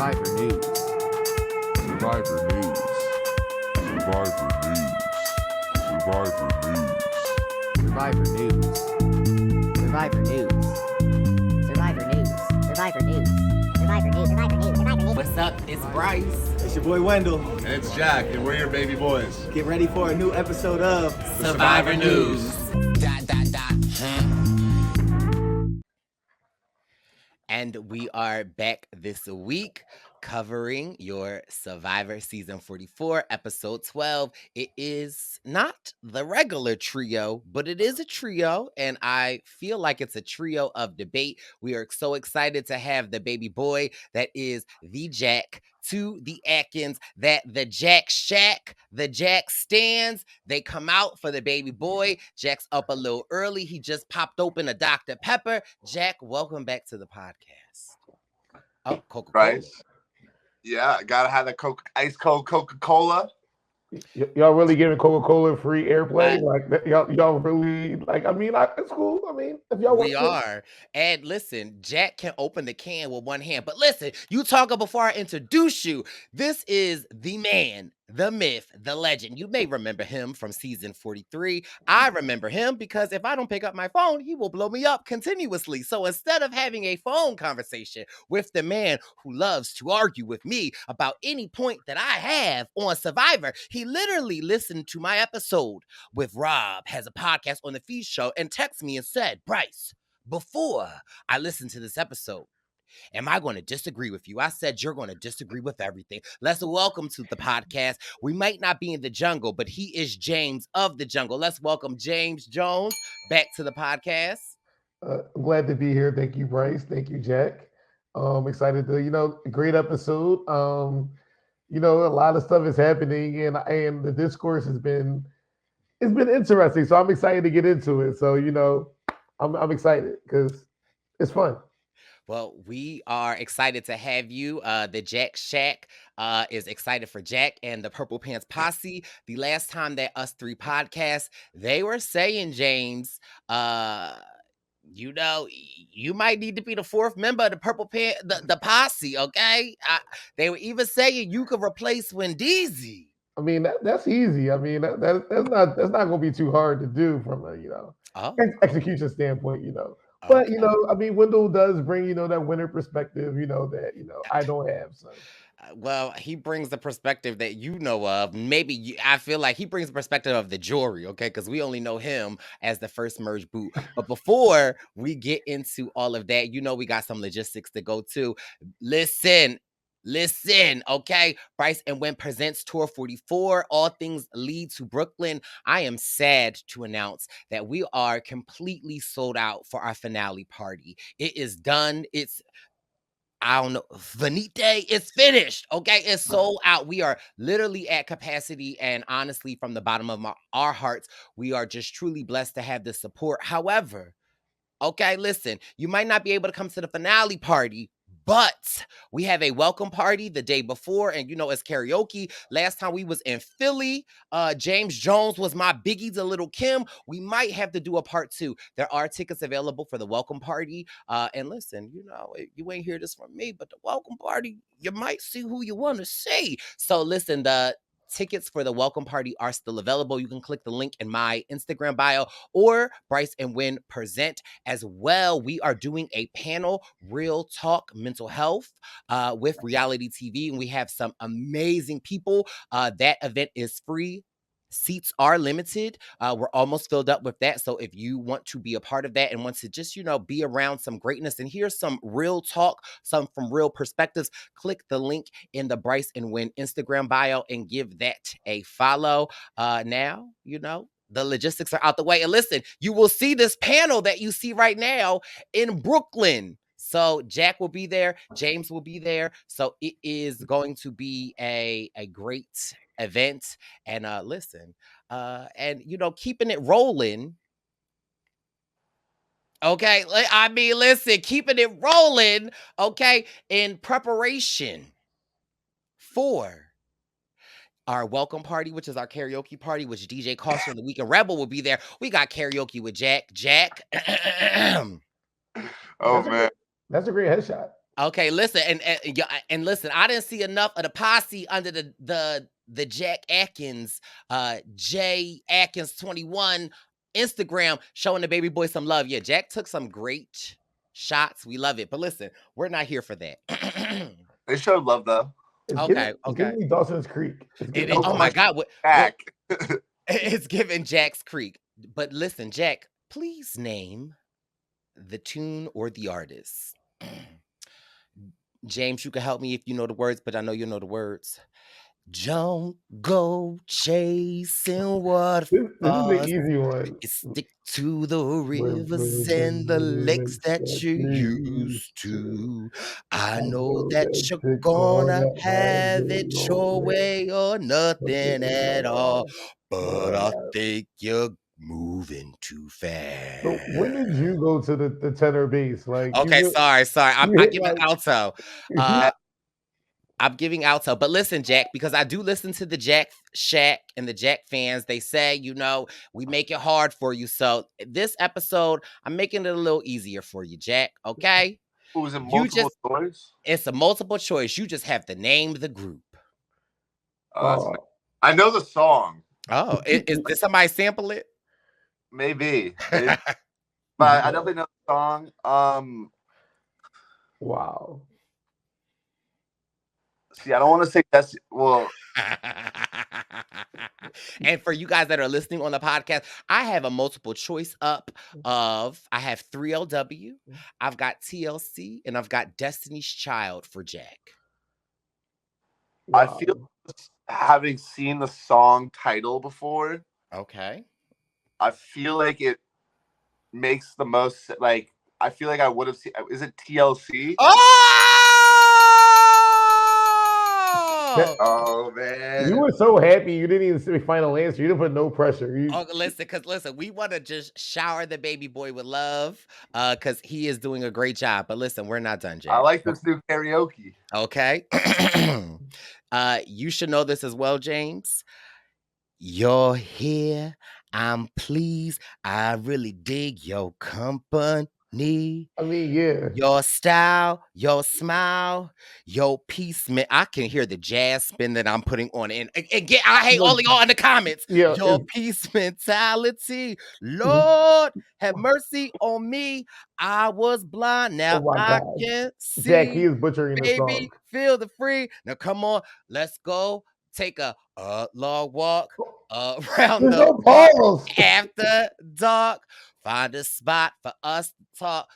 Survivor News. Survivor News. Survivor News. Survivor News. Survivor News. Survivor News. Survivor News. Survivor News. Survivor News. Survivor News. Survivor News. What's up? It's Brice. It's your boy Wendell. And it's Jack, and we're your baby boys. Get ready for a new episode of Survivor News. And we are back this week covering your Survivor Season 44, Episode 12. It is not the regular trio, but it is a trio, and I feel like it's a trio of debate. We are so excited to have the baby boy that is the Jack, to the Atkins, that the Jack Shack, the Jack stands. They come out for the baby boy. Jack's up a little early. He just popped open a Dr. Pepper. Jack, welcome back to the podcast. Oh, Coca-Cola. Brice. Yeah, gotta have the ice cold Coca-Cola. Y'all really giving Coca-Cola free airplay? Like that, y'all really like? I mean, it's cool. I mean, if y'all want We are. And listen, Jack can open the can with one hand. But listen, you talking before I introduce you. This is the man, the myth, the legend. You may remember him from season 43. I remember him because if I don't pick up my phone, he will blow me up continuously. So instead of having a phone conversation with the man who loves to argue with me about any point that I have on Survivor, he literally listened to my episode with Rob, has a podcast on the Feast Show, and texted me and said, Brice, before I listen to this episode, am I going to disagree with you? I said, you're going to disagree with everything. Let's welcome to the podcast. We might not be in the jungle, but he is James of the jungle. Let's welcome James Jones back to the podcast. I'm glad to be here. Thank you, Brice. Thank you, Jack. Excited to, great episode. A lot of stuff is happening, and the discourse it's been interesting. So I'm excited to get into it. So I'm excited because it's fun. Well, we are excited to have you. The Jack Shack is excited for Jack and the Purple Pants Posse. The last time that us three podcasts, they were saying, James, you might need to be the fourth member of the Purple Pants, the posse, okay? They were even saying you could replace Wendeezy. I mean, that's easy. I mean, that's not going to be too hard to do from a execution standpoint. But Okay. Wendell does bring that winner perspective. That I don't have. So. Well, he brings the perspective that you know of. Maybe I feel like he brings the perspective of the jury, okay? Because we only know him as the first merge boot. But before we get into all of that, we got some logistics to go to. Listen, okay? Brice and Wynn presents Tour 44. All things lead to Brooklyn. I am sad to announce that we are completely sold out for our finale party. It is done. I don't know, Venite, it's finished, okay? It's sold out. We are literally at capacity, and honestly, from the bottom of our hearts, we are just truly blessed to have this support. However, okay, listen, you might not be able to come to the finale party, but we have a welcome party the day before, and it's karaoke. Last time we was in Philly, James Jones was my biggie to Little Kim. We might have to do a part 2. There are tickets available for the welcome party. And listen, you ain't hear this from me, but the welcome party, you might see who you want to see. So listen, the tickets for the welcome party are still available. You can click the link in my Instagram bio or Brice and Wynn present as well. We are doing a panel, Real Talk Mental Health, with reality TV, and we have some amazing people. That event is free. Seats are limited. We're almost filled up with that. So if you want to be a part of that and want to just, be around some greatness and hear some real talk, some from real perspectives, click the link in the Brice and Wynn Instagram bio and give that a follow. Now, the logistics are out the way. And listen, you will see this panel that you see right now in Brooklyn. So Jack will be there. James will be there. So it is going to be a great event. And listen, and keeping it rolling. Okay, listen, keeping it rolling. Okay, in preparation for our welcome party, which is our karaoke party, which DJ Caution and the Weekend Rebel will be there. We got karaoke with Jack. Oh, man. That's a great headshot. Okay, listen, and listen, I didn't see enough of the posse under the Jack Atkins, J Atkins 21 Instagram showing the baby boy some love. Yeah, Jack took some great shots. We love it. But listen, we're not here for that. They showed love though. Okay. It's giving me Dawson's Creek. Oh my God, what Jack. it's giving Jack's Creek. But listen, Jack, please name the tune or the artist. James, you can help me if you know the words, but I know you know the words. Don't go chasing This is the waterfalls. easy one. Stick to the rivers and the lakes that you used to. I know that you're gonna have it your way or nothing at all. But I think you're moving too fast. So when did you go to the tenor bass? Like, Okay, sorry. I'm hit giving like- alto. I'm giving alto. But listen, Jack, because I do listen to the Jack Shack and the Jack fans. They say, we make it hard for you. So this episode, I'm making it a little easier for you, Jack. Okay? Who was it multiple choice? It's a multiple choice. You just have to name the group. I know the song. Oh, did somebody sample it? Maybe. But I definitely know the song. Wow. See, I don't want to say that's And for you guys that are listening on the podcast, I have a multiple choice up of I have 3LW, I've got TLC, and I've got Destiny's Child for Jack. Wow. I feel having seen the song title before. Okay. I feel like it makes the most like I feel like I would have seen. Is it TLC? Oh man! You were so happy you didn't even say final answer. You didn't put no pressure. Listen, we want to just shower the baby boy with love, because he is doing a great job. But listen, we're not done, Jack. I like this new karaoke. Okay. You should know this as well, James. You're here. I'm pleased. I really dig your company. I mean, yeah. Your style, your smile, your peace. I can hear the jazz spin that I'm putting on. And again, I hate all of y'all in the comments. Yeah, your peace mentality. Lord, have mercy on me. I was blind. Now I can see. Jack, he is butchering the song. Baby, feel the free. Now come on, let's go. Take a long walk around the block after dark. Find a spot for us to talk.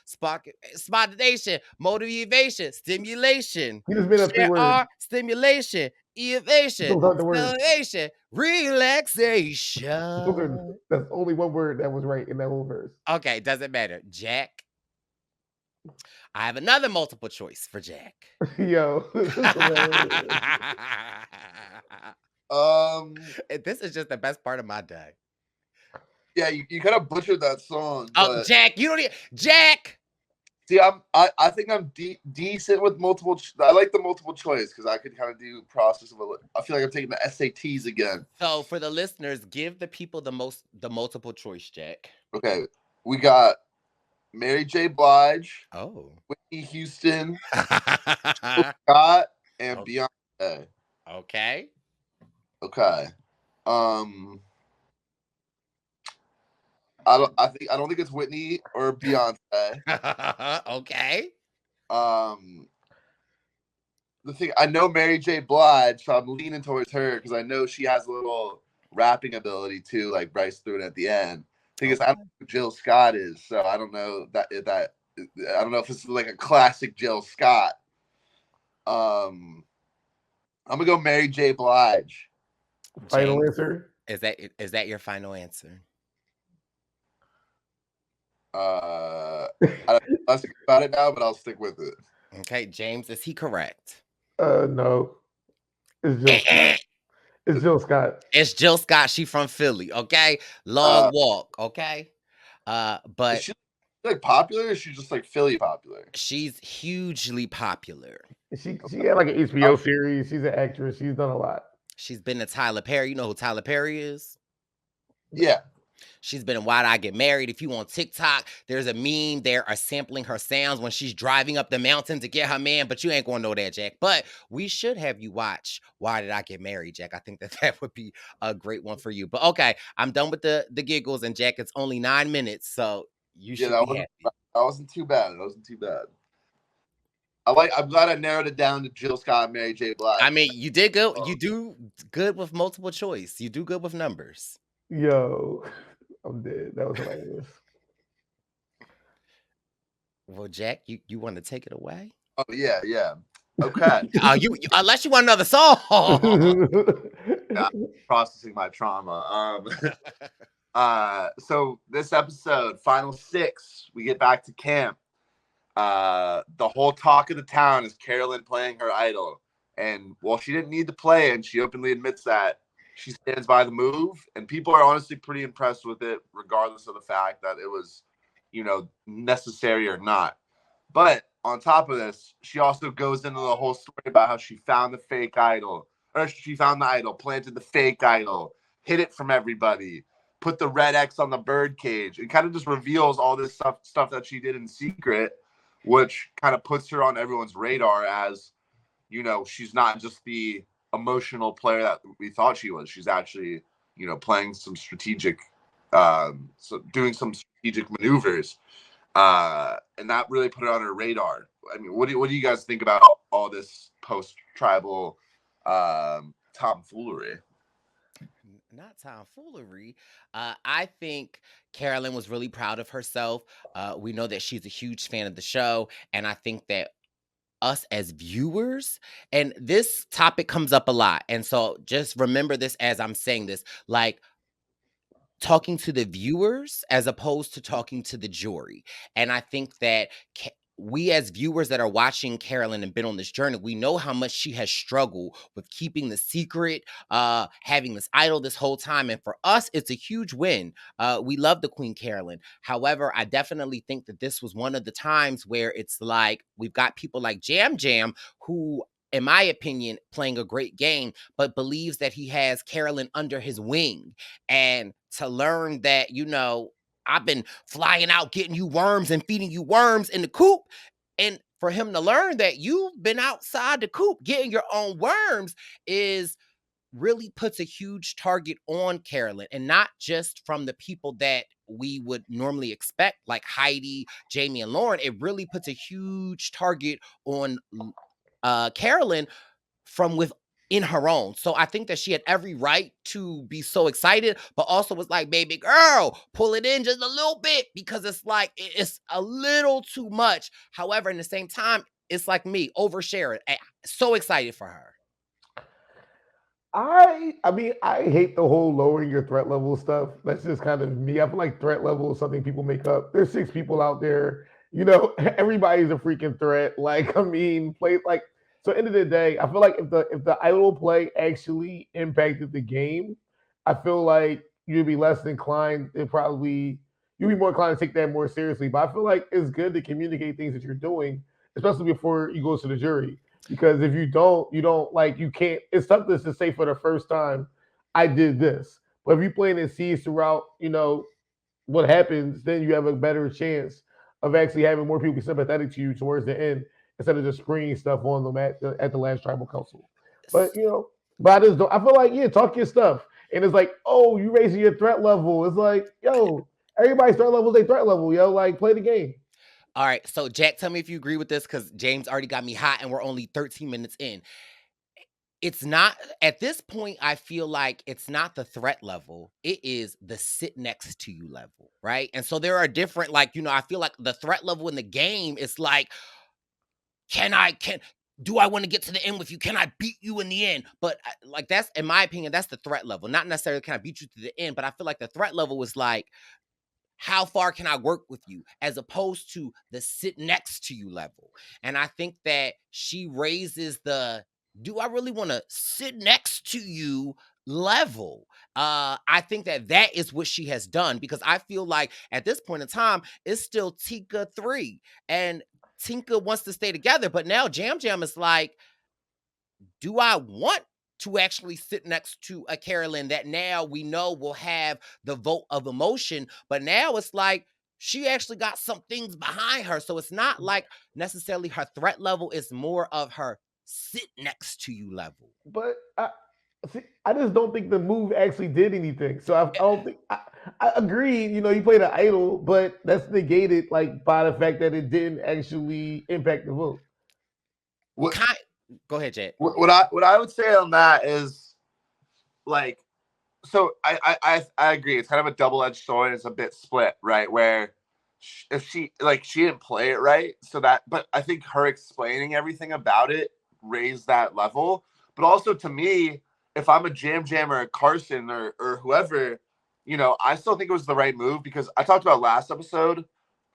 Spontaneation, motivation, stimulation. You just made up 3 words. Stimulation, innovation, stimulation, relaxation. That's only 1 word that was right in that whole verse. Okay, doesn't matter. Jack. I have another multiple choice for Jack. Yo. This is just the best part of my day. Yeah, you kind of butchered that song. Oh, Jack, you don't need Jack. See, I think I'm decent with multiple. I like the multiple choice because I could kind of do process of I feel like I'm taking the SATs again. So for the listeners, give the people the multiple choice, Jack. Okay, we got Mary J. Blige. Oh, Whitney Houston. Scott and Beyonce. Okay. Okay. I don't think it's Whitney or Beyonce. Okay. The thing I know Mary J. Blige, so I'm leaning towards her because I know she has a little rapping ability too, like Brice threw it at the end. Thing is, I don't know who Jill Scott is, so I don't know I don't know if this is like a classic Jill Scott. I'm gonna go Mary J. Blige. Final answer? Is that your final answer? I don't think about it now, but I'll stick with it. Okay, James, is he correct? No. It's Jill Scott. It's Jill Scott. She from Philly. Okay, long walk. Okay, but is she like popular? Or is she just like Philly popular? She's hugely popular. She had like an HBO series. She's an actress. She's done a lot. She's been to Tyler Perry. You know who Tyler Perry is? Yeah. She's been in Why Did I Get Married? If you on TikTok, there's a meme there are sampling her sounds when she's driving up the mountain to get her man, but you ain't gonna know that, Jack. But we should have you watch Why Did I Get Married, Jack. I think that would be a great one for you. But okay, I'm done with the giggles, and Jack, it's only 9 minutes, so you should be happy. That wasn't too bad. That wasn't too bad. I'm glad I narrowed it down to Jill Scott and Mary J. Blige. I mean, you did good. You do good with multiple choice. You do good with numbers. Yo, I'm dead. That was hilarious. Well, Jack, you want to take it away? Oh yeah. Okay. You unless you want another song. Processing my trauma. So this episode, final 6, we get back to camp. The whole talk of the town is Carolyn playing her idol, and while she didn't need to play, and she openly admits that, she stands by the move, and people are honestly pretty impressed with it, regardless of the fact that it was, necessary or not. But on top of this, she also goes into the whole story about how she found the fake idol, or she found the idol, planted the fake idol, hid it from everybody, put the red X on the bird cage. It kind of just reveals all this stuff that she did in secret, which kind of puts her on everyone's radar as, she's not just the emotional player that we thought she was. She's actually, playing some strategic, doing some strategic maneuvers. And that really put it on her radar. I mean, what do you guys think about all this post-tribal tomfoolery? Not tomfoolery. I think Carolyn was really proud of herself. We know that she's a huge fan of the show, and I think that us as viewers, and this topic comes up a lot, and so just remember this as I'm saying this, like, talking to the viewers as opposed to talking to the jury. And I think that we as viewers that are watching Carolyn and been on this journey, we know how much she has struggled with keeping the secret, having this idol this whole time. And for us, it's a huge win. We love the Queen Carolyn. However, I definitely think that this was one of the times where it's like we've got people like Jam Jam who, in my opinion, playing a great game, but believes that he has Carolyn under his wing. And to learn that, I've been flying out getting you worms and feeding you worms in the coop. And for him to learn that you've been outside the coop getting your own worms is really puts a huge target on Carolyn, and not just from the people that we would normally expect, like Heidi, Jamie, and Lauren. It really puts a huge target on Carolyn from within her own. So I think that she had every right to be so excited, but also was like, baby girl, pull it in just a little bit, because it's like, it's a little too much. However, in the same time, it's like me, oversharing. So excited for her. I mean, I hate the whole lowering your threat level stuff. That's just kind of me. I feel like threat level is something people make up. There's 6 people out there, everybody's a freaking threat. Like, I mean, play like, so end of the day, I feel like if the idol play actually impacted the game, I feel like you'd be less inclined to you'd be more inclined to take that more seriously. But I feel like it's good to communicate things that you're doing, especially before you go to the jury. Because if you don't like, you can't, it's something to say for the first time, I did this. But if you playing it seeds throughout, what happens, then you have a better chance of actually having more people be sympathetic to you towards the end, instead of just springing stuff on them at the last tribal council. But but I just don't. I feel like, talk your stuff, and it's like, oh, you raising your threat level. It's like, yo, everybody's threat level is their threat level, yo. Like, play the game. All right, so Jack, tell me if you agree with this, because James already got me hot, and we're only 13 minutes in. It's not, at this point, I feel like it's not the threat level. It is the sit next to you level, right? And so there are different, like, I feel like the threat level in the game is like, do I want to get to the end with you? Can I beat you in the end? But like, that's, in my opinion, that's the threat level. Not necessarily can I beat you to the end, but I feel like the threat level was like, how far can I work with you, as opposed to the sit next to you level. And I think that she raises the, do I really want to sit next to you level. I think that is what she has done, because I feel like at this point in time, it's still Tika 3, and Tinka wants to stay together, but now Jam Jam is like, do I want to actually sit next to a Carolyn that now we know will have the vote of emotion. But now it's like she actually got some things behind her. So it's not like necessarily her threat level, is more of her sit next to you level. But I just don't think the move actually did anything. So I don't think I agree. You know, you played an idol, but that's negated like by the fact that it didn't actually impact the vote. What, Go ahead, Jet. what I would say on that is, like, so I agree. It's kind of a double-edged sword. It's a bit split, right? Where if she didn't play it right, so that, but I think her explaining everything about it raised that level. But also, to me, if I'm a Jam Jam or a Carson or whoever, you know, I still think it was the right move, because I talked about last episode.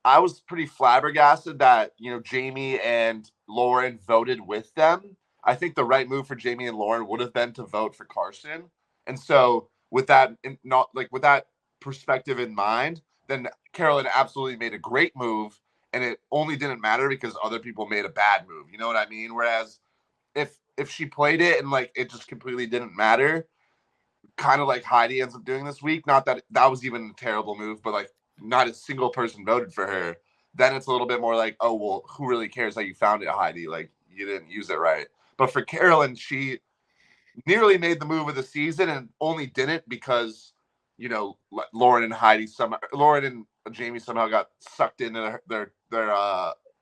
I was pretty flabbergasted that, you know, Jamie and Lauren voted with them. I think the right move for Jamie and Lauren would have been to vote for Carson. And so with that, with that perspective in mind, then Carolyn absolutely made a great move, and it only didn't matter because other people made a bad move. You know what I mean? Whereas if she played it and like it just completely didn't matter, kind of like Heidi ends up doing this week, not that that was even a terrible move, but like not a single person voted for her, then it's a little bit more like, oh, well, who really cares how you found it, Heidi? Like, you didn't use it right. But for Carolyn, she nearly made the move of the season and only didn't because, you know, Lauren and Jamie somehow got sucked into their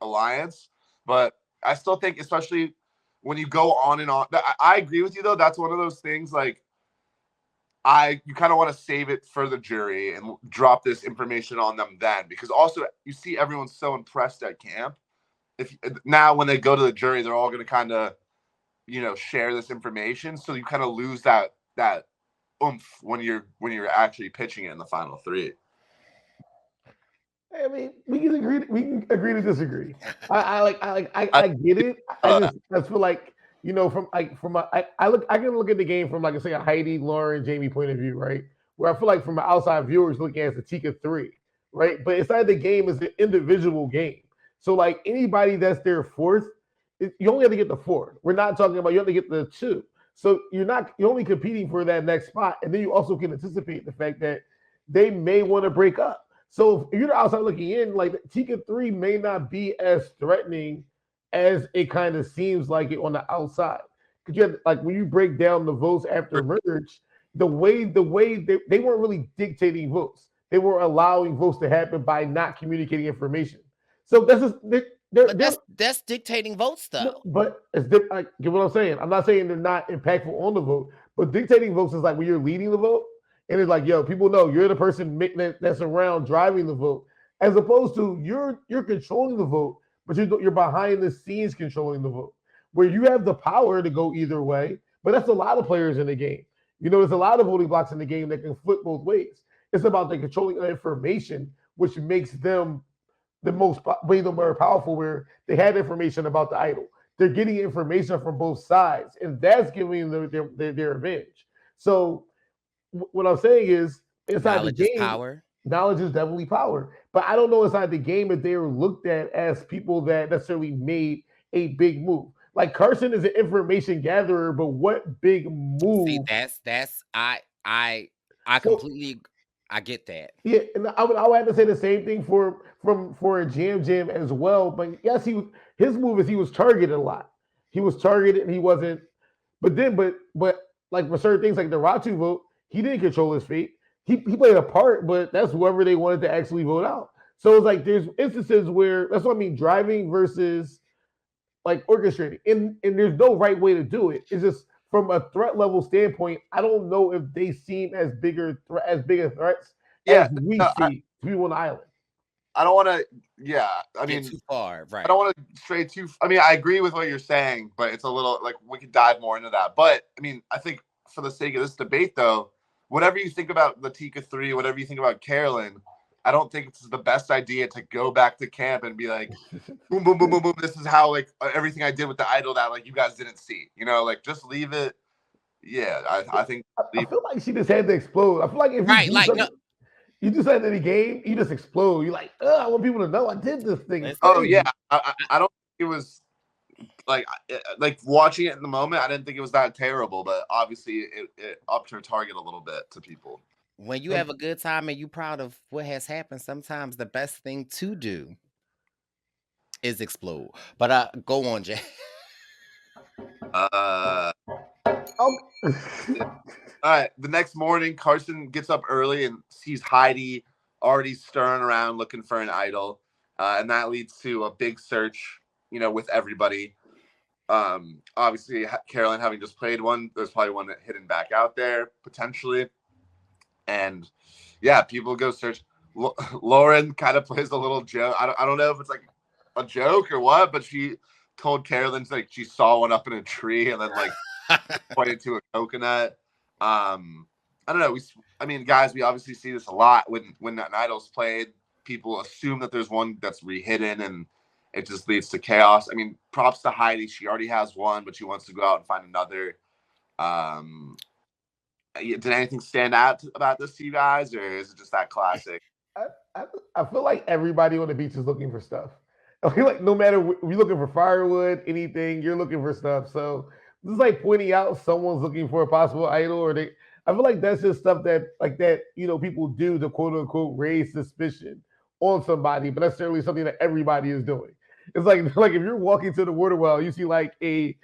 alliance. But I still think, especially when you go on and on, I agree with you though. That's one of those things, like, you kind of want to save it for the jury and drop this information on them then, because also you see everyone's so impressed at camp. If now when they go to the jury, they're all going to kind of, you know, share this information, so you kind of lose that oomph when you're actually pitching it in the final three. I mean, we can agree to disagree. I get it. I just feel like, you know, I can look at the game from, like, say, a Heidi, Lauren, Jamie point of view, right? Where I feel like from an outside viewers looking at it as the Tika 3, right? But inside the game is an individual game. So like anybody that's their fourth, you only have to get the 4. We're not talking about you have to get the 2. So you're only competing for that next spot, and then you also can anticipate the fact that they may want to break up. So if you're outside looking in, like, Tika 3 may not be as threatening as it kind of seems like it on the outside. Because you have, like, when you break down the votes after merge, the way they weren't really dictating votes. They were allowing votes to happen by not communicating information. So that's dictating votes, though. No, but it's like, get what I'm saying. I'm not saying they're not impactful on the vote, but dictating votes is like when you're leading the vote, and it's like, yo, people know you're the person that's around driving the vote, as opposed to you're controlling the vote, but you're behind the scenes controlling the vote, where you have the power to go either way. But that's a lot of players in the game. You know, there's a lot of voting blocks in the game that can flip both ways. It's about the controlling of information, which makes them the more powerful, where they have information about the idol. They're getting information from both sides, and that's giving them their advantage. So what I'm saying is, inside knowledge the game, is power. Knowledge is definitely power. But I don't know inside the game if they were looked at as people that necessarily made a big move. Like, Carson is an information gatherer, but what big move? See, that's I completely. I get that. Yeah, and I would have to say the same thing for a Jam as well. But yes, his move is he was targeted a lot. He was targeted and he wasn't. But like for certain things like the Ratu vote, he didn't control his fate. He played a part, but that's whoever they wanted to actually vote out. So it's like there's instances where that's what I mean, driving versus like orchestrating. And there's no right way to do it. It's just from a threat level standpoint, I don't know if they seem as big a threats as we see people on the island. I don't want to, I mean, too far, right? I don't want to stray too. I mean, I agree with what you're saying, but it's a little like we could dive more into that. But I mean, I think for the sake of this debate, though, whatever you think about the Tika 3, whatever you think about Carolyn, I don't think it's the best idea to go back to camp and be like, boom, boom, boom, boom, boom. This is how, like, everything I did with the idol that, like, you guys didn't see. You know, like, just leave it. Yeah, I think. I feel like she just had to explode. I feel like if you do something in the game, you just explode. You're like, I want people to know I did this thing. Oh, yeah. I don't think it was like watching it in the moment, I didn't think it was that terrible, but obviously it upped her target a little bit to people. When you have a good time and you proud of what has happened, sometimes the best thing to do is explode. But go on, Jay. Uh, Oh. all right. The next morning, Carson gets up early and sees Heidi already stirring around looking for an idol, and that leads to a big search. With everybody. Obviously, Carolyn having just played one, there's probably one that hidden back out there potentially, and yeah, people go search. Lauren kind of plays a little joke. I don't know if it's like a joke or what, but she told Carolyn like she saw one up in a tree and then like pointed to a coconut. I don't know. Guys, we obviously see this a lot when an idol's played. People assume that there's one that's re-hidden, and it just leads to chaos. Props to Heidi. She already has one, but she wants to go out and find another. Did anything stand out about this to you guys, or is it just that classic? I feel like everybody on the beach is looking for stuff. I feel like no matter if you're looking for firewood, anything, you're looking for stuff. So this is like pointing out someone's looking for a possible idol, or I feel like that's just stuff that people do to quote unquote raise suspicion on somebody, but necessarily something that everybody is doing. It's like if you're walking to the water well, you see like a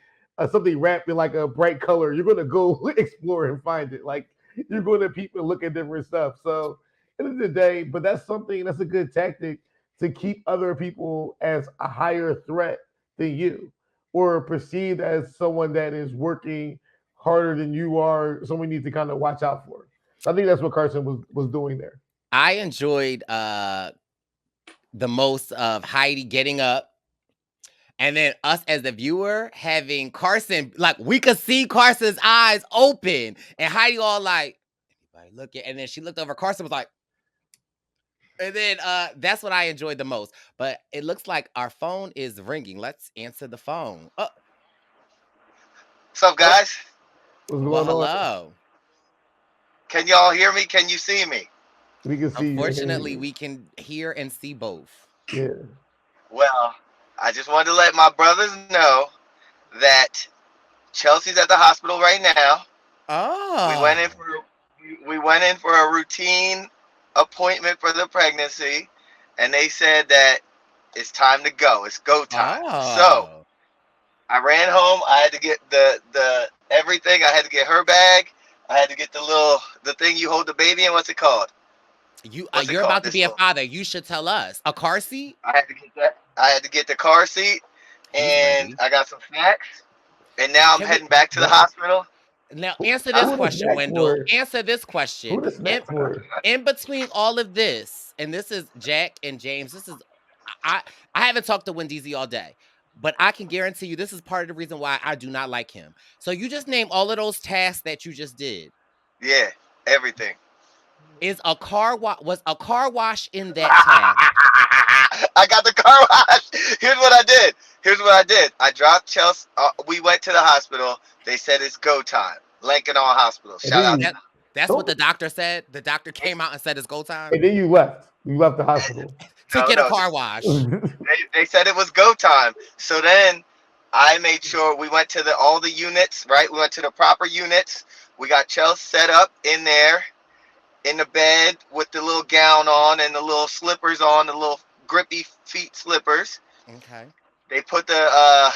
something wrapped in like a bright color, you're gonna go explore and find it. Like you're going to peep and look at different stuff. So at the end of the day, but that's a good tactic to keep other people as a higher threat than you, or perceived as someone that is working harder than you are, someone you need to kind of watch out for. So I think that's what Carson was doing there. I enjoyed the most of Heidi getting up, and then us as the viewer having Carson, like we could see Carson's eyes open, and Heidi all like, anybody looking? And then she looked over, Carson was like, and then that's what I enjoyed the most. But it looks like our phone is ringing. Let's answer the phone. Oh. What's up, guys? What's Well, going on? hello. Can y'all hear me? Can you see me? We can see. Unfortunately, we can hear and see both. Yeah. Well, I just wanted to let my brothers know that Chelsea's at the hospital right now. Oh. We went in for a routine appointment for the pregnancy, and they said that it's time to go. It's go time. Oh. So I ran home. I had to get the everything. I had to get her bag. I had to get the thing you hold the baby in. What's it called? You're about to be a father. You should tell us. A car seat? I had to get that. I had to get the car seat, and I got some snacks. And now I'm heading back to the hospital. Now, answer this question, Wendell. Answer this question. In between all of this, and this is Jack and James, I haven't talked to Wendeezy all day, but I can guarantee you this is part of the reason why I do not like him. So you just name all of those tasks that you just did. Yeah, everything. Was a car wash in that task? I got the car wash. Here's what I did. I dropped Chelsea. We went to the hospital. They said it's go time. Lincoln All Hospital. Shout out. That's what the doctor said. The doctor came out and said it's go time. And then you left. You left the hospital to get a car wash. They said it was go time. So then I made sure we went to all the units. Right, we went to the proper units. We got Chelsea set up in there, in the bed with the little gown on and the little slippers on, the little grippy feet slippers. Okay. They put the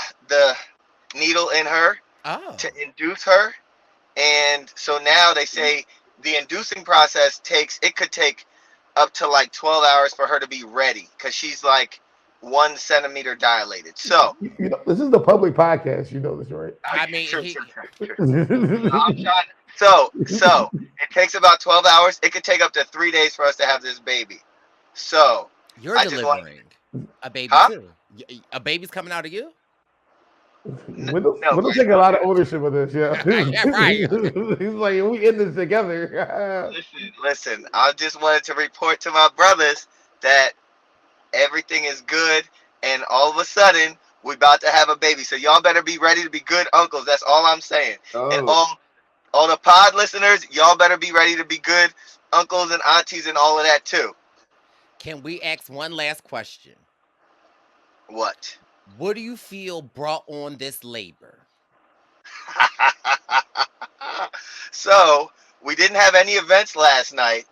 needle in her to induce her. And so now they say the inducing process could take up to like 12 hours for her to be ready, because she's like 1 centimeter dilated. So this is the public podcast. You know this, right? I mean, sure. I'm trying. So it takes about 12 hours. It could take up to 3 days for us to have this baby. So you're delivering a baby too. A baby's coming out of you? We'll take a lot of ownership of this, yeah. Yeah, right. He's like, we in this together. Listen, I just wanted to report to my brothers that everything is good, and all of a sudden we're about to have a baby. So y'all better be ready to be good uncles. That's all I'm saying. And all the pod listeners, y'all better be ready to be good uncles and aunties and all of that too. Can we ask one last question? What? What do you feel brought on this labor? So we didn't have any events last night,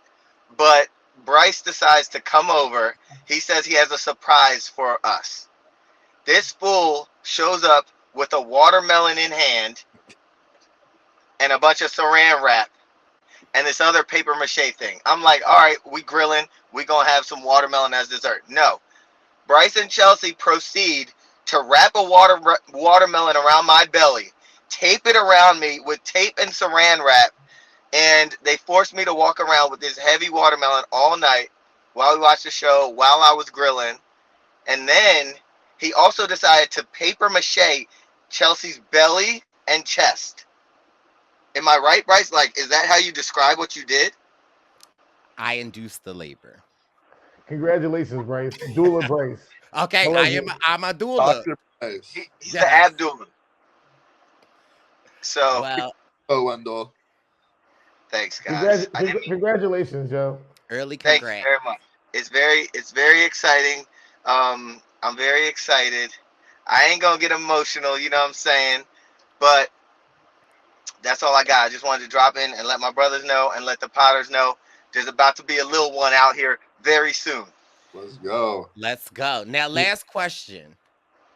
but Brice decides to come over. He says he has a surprise for us. This fool shows up with a watermelon in hand and a bunch of saran wrap and this other paper mache thing. I'm like, all right, we grilling. We gonna have some watermelon as dessert. No. Brice and Chelsea proceed to wrap a watermelon around my belly, tape it around me with tape and saran wrap, and they forced me to walk around with this heavy watermelon all night while we watched the show, while I was grilling. And then he also decided to paper mache Chelsea's belly and chest. Am I right, Brice? Like, is that how you describe what you did? I induced the labor. Congratulations, Brice. Doula Brice. Okay, I'm a doula. Dr. Price. He's Yes. the Abdul. So, Well, Oh, Wendell. thanks, guys. Congratulations, Joe. early Thank you congrats. very much. It's very exciting. I'm very excited. I ain't gonna get emotional, you know what I'm saying? But that's all I got. I just wanted to drop in and let my brothers know and let the Potters know there's about to be a little one out here very soon. Let's go. Let's go. Now, last question.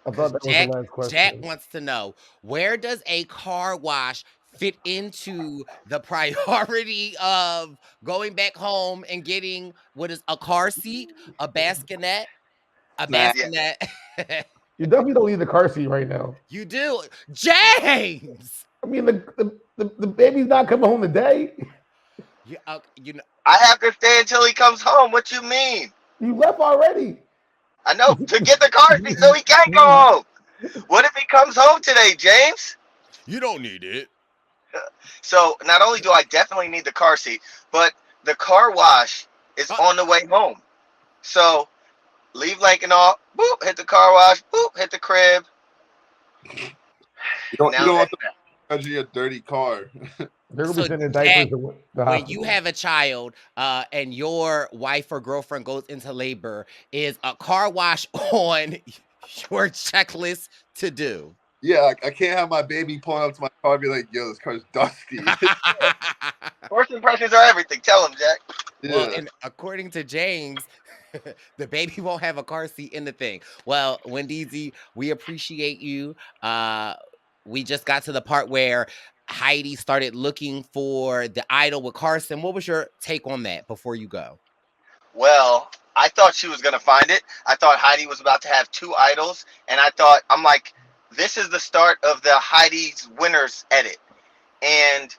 I thought that was Jack, the last question. Jack wants to know, where does a car wash fit into the priority of going back home and getting what is a car seat, a bassinet, a Nah. bassinet? You definitely don't need the car seat right now. You do, James. I mean, the baby's not coming home today. You know, I have to stay until he comes home. What you mean? You left already. I know, to get the car seat so he can't go home. What if he comes home today, James? you don't need it. So not only do I definitely need the car seat, but the car wash is on the way home. So leave Lankenau, boop, hit the car wash, boop, hit the crib. You don't want the a dirty car. They're gonna So, be sending diapers to the When hospital. you have a child and your wife or girlfriend goes into labor, is a car wash on your checklist to do? Yeah, I can't have my baby pulling up to my car and be like, yo, this car's dusty. First impressions are everything. Tell him, Jack. Well, and according to James, the baby won't have a car seat in the thing. Well, Wendeezy, we appreciate you. We just got to the part where Heidi started looking for the idol with Carson. What was your take on that before you go? Well, I thought she was going to find it. I thought Heidi was about to have two idols. And I'm like, this is the start of the Heidi's winners edit. And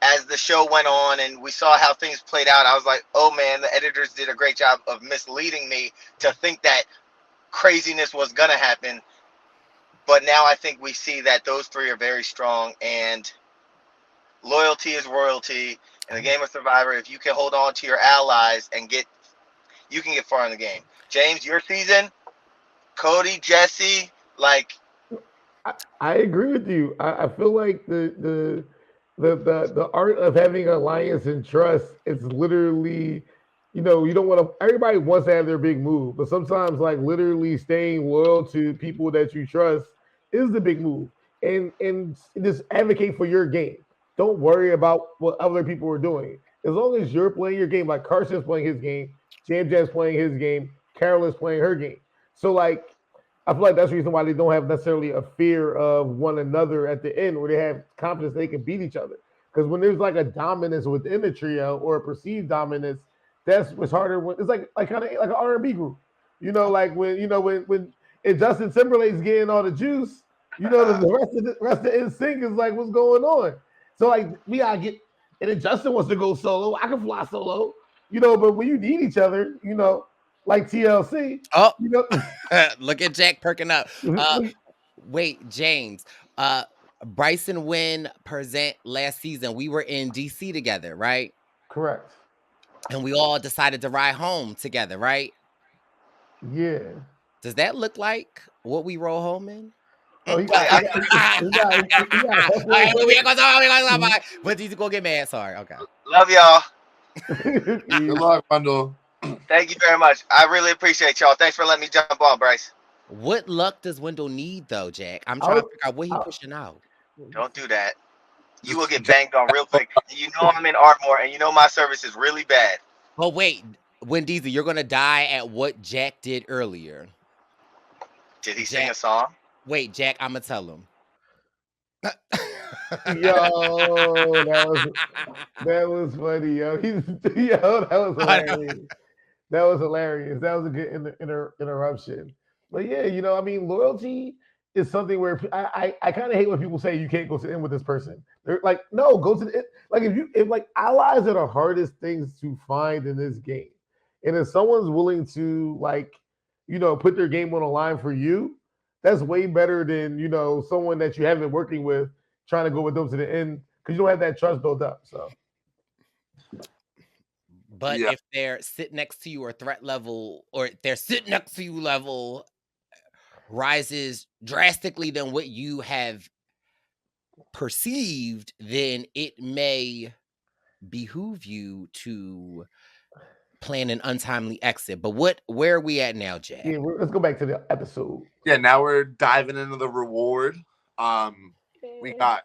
as the show went on and we saw how things played out, I was like, oh man, the editors did a great job of misleading me to think that craziness was going to happen. But now I think we see that those three are very strong, and loyalty is royalty. In the game of Survivor, if you can hold on to your allies and you can get far in the game. James, your season, Cody, Jesse, like. I agree with you. I feel like the art of having alliance and trust is literally, you don't want to. Everybody wants to have their big move, but sometimes, like, literally staying loyal to people that you trust is the big move, and just advocate for your game. Don't worry about what other people are doing. As long as you're playing your game, like Carson's playing his game, Jam's playing his game, Carolyn's playing her game. So, like, I feel like that's the reason why they don't have necessarily a fear of one another at the end, where they have confidence they can beat each other. Because when there's like a dominance within the trio or a perceived dominance, that's what's harder. It's like kind of like an R&B group, like when Justin Timberlake's getting all the juice, the rest of the NSYNC is like, what's going on? So, like, we gotta get, and then Justin wants to go solo. I can fly solo, but when you need each other, like TLC. Oh, look at Jack perking up. Wait, James. Brice and Wynn present last season. We were in DC together, right? Correct. And we all decided to ride home together, right? Yeah. Does that look like what we roll home in? Oh, But these go get mad. Sorry. Okay. Love y'all. Good luck, Wendell. Thank you very much. I really appreciate y'all. Thanks for letting me jump on, Brice. What luck does Wendell need though, Jack? I'm I trying to was, figure out what he I, pushing out. Don't do that. You will Just get banged on real quick. You know I'm in Ardmore, and you know my service is really bad. Oh wait, Wendy's, you're gonna die at what Jack did earlier. Did he sing Jack, a song? wait, Jack, I'm gonna tell him. yo, that was funny, yo. That was hilarious. That was hilarious. That was a good interruption. But yeah, I mean, loyalty is something where I kind of hate when people say you can't go to the end with this person. They're like, no, go to the end. Like if like allies are the hardest things to find in this game, and if someone's willing to like, put their game on the line for you, that's way better than someone that you haven't been working with trying to go with them to the end because you don't have that trust built up. So. But Yeah. if they're sit next to you or threat level, or they're sit next to you level rises drastically than what you have perceived, then it may behoove you to plan an untimely exit. But where are we at now, Jack? Yeah, let's go back to the episode. Yeah, now we're diving into the reward. We got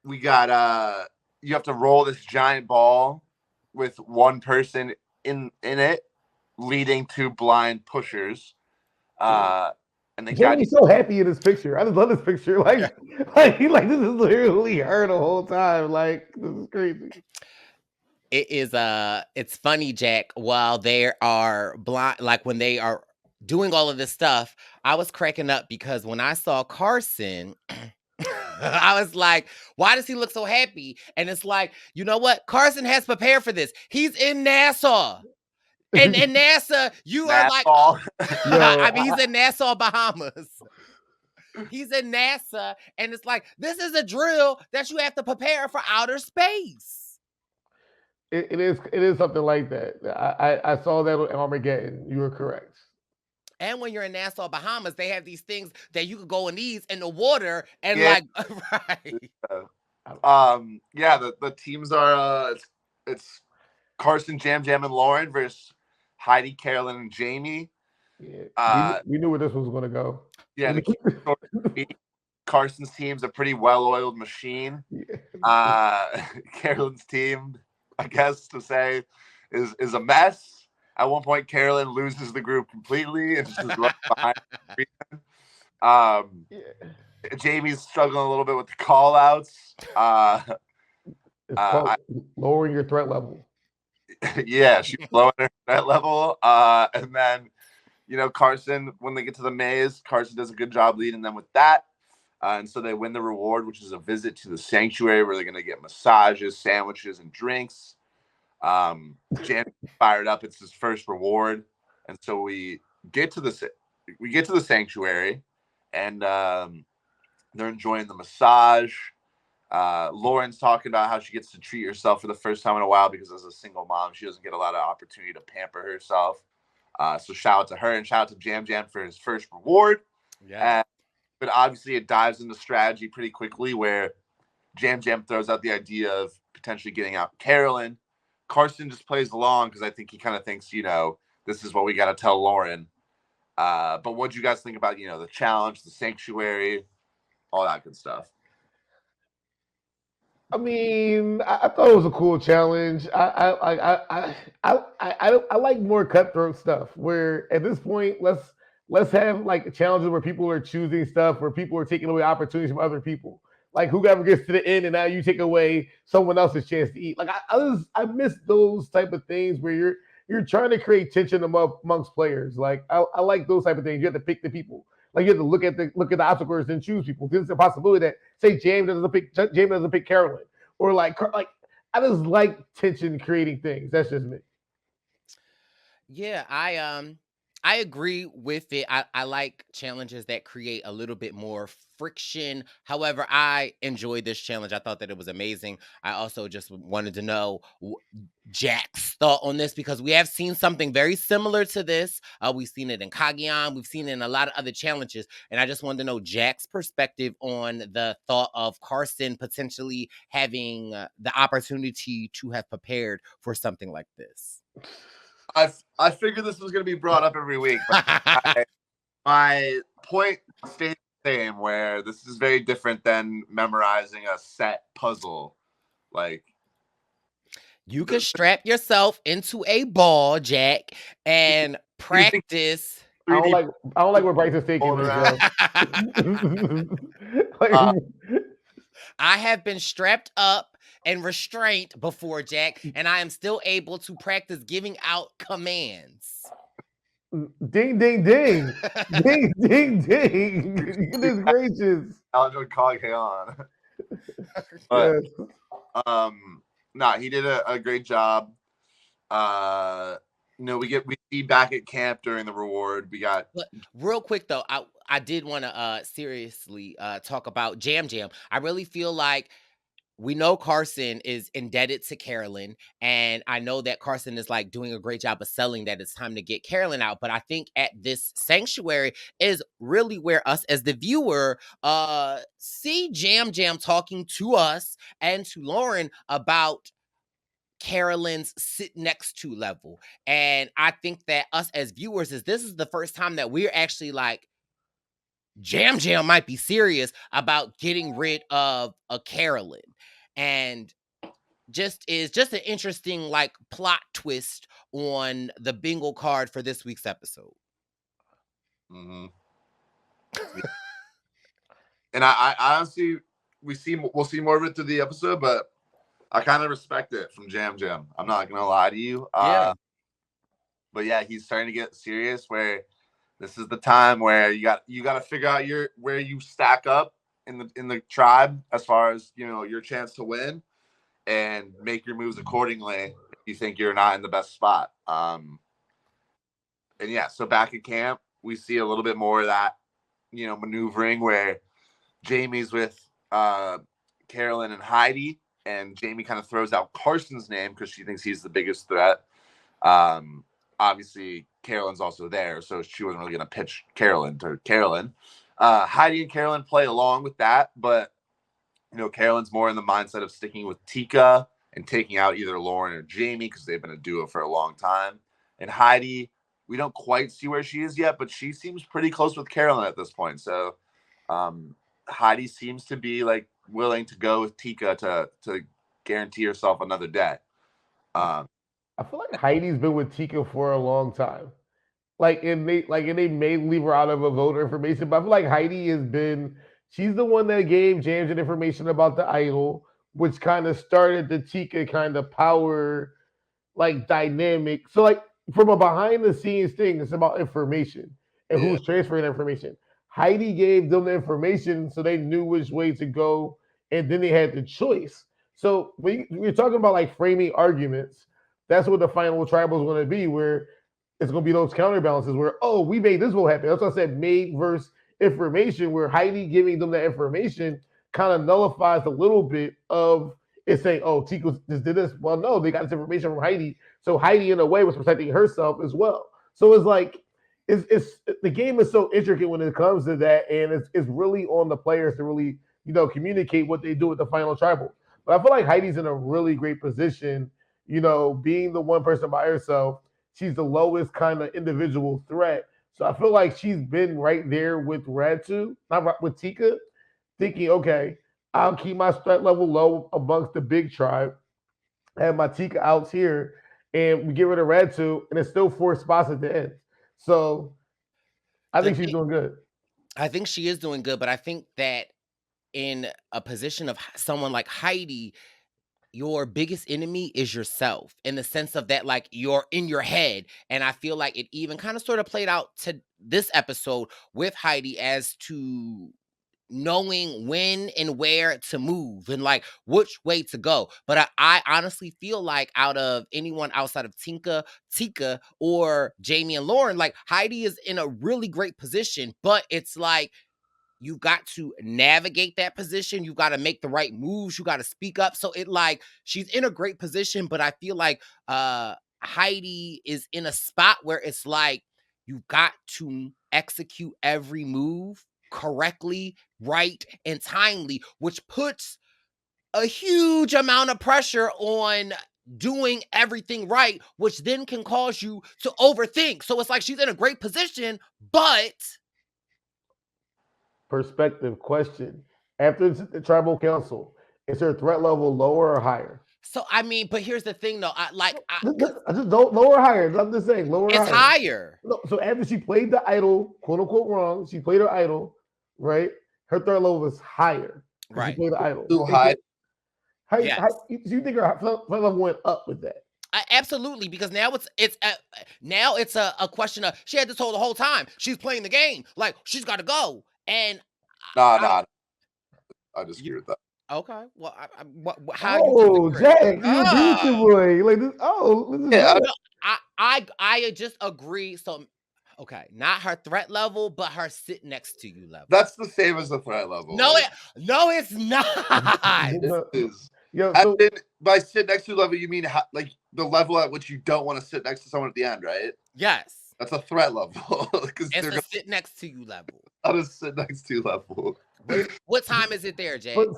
you have to roll this giant ball with one person in it, leading to blind pushers. And they Jamie's so happy in this picture. I just love this picture. Like this is literally her the whole time. Like, this is crazy. It is it's funny, Jack, while they are blind, like when they are doing all of this stuff, I was cracking up because when I saw Carson, I was like, why does he look so happy? And it's like, you know what? Carson has prepared for this. He's in Nassau. And in NASA, you are like, I mean, he's in Nassau, Bahamas. He's in NASA, and it's like, this is a drill that you have to prepare for outer space. It is something like that. I saw that in Armageddon. You were correct. And when you're in Nassau, Bahamas, they have these things that you could go in these in the water and right. The teams are it's Carson, Jam, and Lauren versus Heidi, Carolyn, and Jamie. Yeah, we knew where this was going to go. Yeah, Carson's team's a pretty well-oiled machine. Yeah. Carolyn's team, I guess to say, is a mess. At one point, Carolyn loses the group completely and just is right behind. Jamie's struggling a little bit with the call-outs. It's called lowering your threat level. Yeah, she's lowering her threat level. And then, Carson, when they get to the maze, Carson does a good job leading them with that. And so they win the reward, which is a visit to the sanctuary where they're going to get massages, sandwiches, and drinks. Jan fired up. It's his first reward. And so we get to the sanctuary, and they're enjoying the massage. Lauren's talking about how she gets to treat herself for the first time in a while because as a single mom, she doesn't get a lot of opportunity to pamper herself. So shout out to her and shout out to Jam for his first reward. Yeah. But obviously it dives into strategy pretty quickly where Jam throws out the idea of potentially getting out Carolyn. Carson just plays along because I think he kind of thinks, this is what we got to tell Lauren. But what do you guys think about, the challenge, the sanctuary, all that good stuff? I mean, I thought it was a cool challenge. I like more cutthroat stuff. Where at this point, let's have like challenges where people are choosing stuff, where people are taking away opportunities from other people. Like whoever gets to the end, and now you take away someone else's chance to eat. Like I miss those type of things where you're trying to create tension amongst players. Like I like those type of things. You have to pick the people. Like you have to look at the obstacles and choose people. There's a possibility that say James doesn't pick Carolyn, or like I just like tension creating things. That's just me. Yeah, I agree with it. I like challenges that create a little bit more friction. However, I enjoyed this challenge. I thought that it was amazing. I also just wanted to know Jack's thought on this because we have seen something very similar to this. We've seen it in Kagiyan. We've seen it in a lot of other challenges. And I just wanted to know Jack's perspective on the thought of Carson potentially having the opportunity to have prepared for something like this. I figured this was going to be brought up every week. But My point stays the same, where this is very different than memorizing a set puzzle. Like, You can strap yourself into a ball, Jack, and you think practice. I don't 3D like where Bryce is taking rolling this, around? yo. Like, I have been strapped up and restrained before, Jack, and I am still able to practice giving out commands. ding, ding, ding, ding, ding, ding. Goodness gracious. Aljo Cogheon. Yes. But nah, he did a great job. We see back at camp during the reward. We got But real quick though, I did want to seriously talk about Jam Jam. I really feel like we know Carson is indebted to Carolyn, and I know that Carson is like doing a great job of selling that it's time to get Carolyn out. But I think at this sanctuary is really where us as the viewer see Jam Jam talking to us and to Lauren about Carolyn's sit next to level. And I think that us as viewers this is the first time that we're actually like, Jam Jam might be serious about getting rid of a Carolyn. And just an interesting like plot twist on the bingo card for this week's episode. Mm-hmm. And I honestly, we'll see more of it through the episode, but I kind of respect it from Jam Jam. I'm not gonna lie to you. Yeah. But yeah, he's starting to get serious. Where this is the time where you got to figure out where you stack up in the tribe as far as your chance to win, and make your moves accordingly if you think you're not in the best spot. And yeah, so back at camp, we see a little bit more of that, maneuvering where Jamie's with Carolyn and Heidi, and Jamie kind of throws out Carson's name because she thinks he's the biggest threat. Obviously, Carolyn's also there, so she wasn't really going to pitch Carolyn to Carolyn. Heidi and Carolyn play along with that, but Carolyn's more in the mindset of sticking with Tika and taking out either Lauren or Jamie because they've been a duo for a long time. And Heidi, we don't quite see where she is yet, but she seems pretty close with Carolyn at this point. So Heidi seems to be like willing to go with Tika to guarantee herself another day. I feel like Heidi's been with Tika for a long time. And they may leave her out of a voter information, but I feel like Heidi has been. She's the one that gave James information about the idol, which kind of started the Tika kind of power, dynamic. So from a behind the scenes thing, it's about information and who's transferring information. Heidi gave them the information so they knew which way to go, and then they had the choice. So when you're talking about framing arguments, that's what the final tribal is going to be, where it's going to be those counterbalances where, we made this will happen. That's what I said, made versus information, where Heidi giving them that information kind of nullifies a little bit of it saying, Tika just did this. Well, no, they got this information from Heidi. So Heidi, in a way, was protecting herself as well. So it's the game is so intricate when it comes to that, and it's really on the players to really, communicate what they do with the final tribal. But I feel like Heidi's in a really great position, being the one person by herself. She's the lowest kind of individual threat. So I feel like she's been right there with Ratu, not with Tika, thinking, okay, I'll keep my threat level low amongst the big tribe, have my Tika outs here, and we get rid of Ratu, and it's still 4 spots at the end. So I think she's doing good. I think she is doing good, but I think that in a position of someone like Heidi, your biggest enemy is yourself, in the sense of that, you're in your head. And I feel like it even kind of sort of played out to this episode with Heidi as to knowing when and where to move and which way to go. But I honestly feel like out of anyone outside of Tika or Jamie and Lauren, Heidi is in a really great position, but it's you've got to navigate that position. You've got to make the right moves. You got to speak up. So she's in a great position, but I feel like Heidi is in a spot where it's you've got to execute every move correctly, right, and timely, which puts a huge amount of pressure on doing everything right, which then can cause you to overthink. So it's she's in a great position, but perspective, question: after the tribal council, is her threat level lower or higher? So I mean, but here's the thing though. I just don't lower or higher. I'm just saying lower or It's higher. higher. No, so after she played the idol, quote unquote wrong, she played her idol, right? Her threat level was higher. Right. She played the idol. Too high. Yes. So you think her threat level went up with that? Absolutely, because now it's a question of she had this the whole time. She's playing the game like she's got to go, and Nah. I disagree with that. okay. Well, how you Oh, disagree? Jack, you agree with your boy? Like this? Oh, this is Yeah, good. No, I just agree. So, okay, not her threat level, but her sit next to you level. that's the same as the threat level. No, like, no, it's not. No, it is. Yo, And so then by sit next to level, you mean like the level at which you don't want to sit next to someone at the end, right? Yes, That's a threat level because it's they're a sit next to you level. not a sit next to level. What time is it there, Jay? but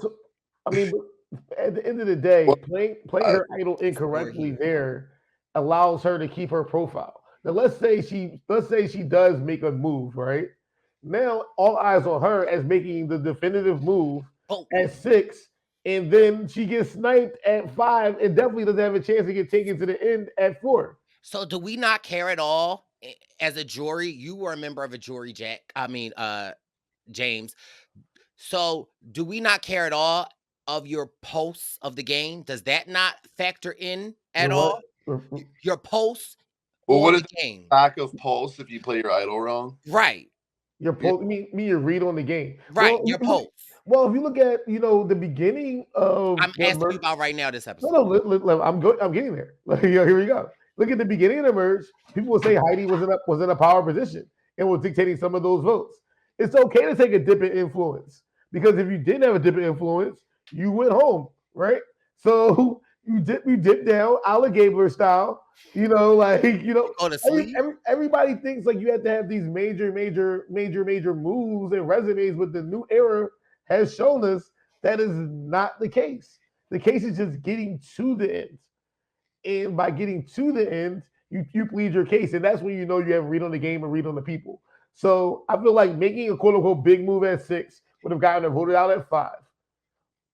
I mean, but at the end of the day, Well, playing her idol incorrectly there allows her to keep her profile. Now, let's say she does make a move, right? Now, all eyes on her as making the definitive move Oh, at 6, and then she gets sniped at 5, and definitely doesn't have a chance to get taken to the end at 4. so do we not care at all as a jury? You were a member of a jury, Jack. I mean, James. So do we not care at all of your posts of the game? Does that not factor in at all? Your posts Well, on what the is the game, back of pulse if you play your idol wrong? right? Your post, me, your read on the game, Right, Well, your posts. Well, if you look at the beginning of I'm asking you about right now this episode. No, I'm getting there. Here we go. Look at the beginning of the merge. People will say Heidi was in a power position and was dictating some of those votes. It's okay to take a dip in influence because if you didn't have a dip in influence, you went home, right? So you dip down, a la Gabler style. Go to sleep. Everybody thinks like you have to have these major moves and resumes, but the new era has shown us that is not the case. The case is just getting to the end. And by getting to the end, you plead your case. And that's when you know you have read on the game and read on the people. So I feel like making a quote unquote big move at 6 would have gotten her voted out at 5.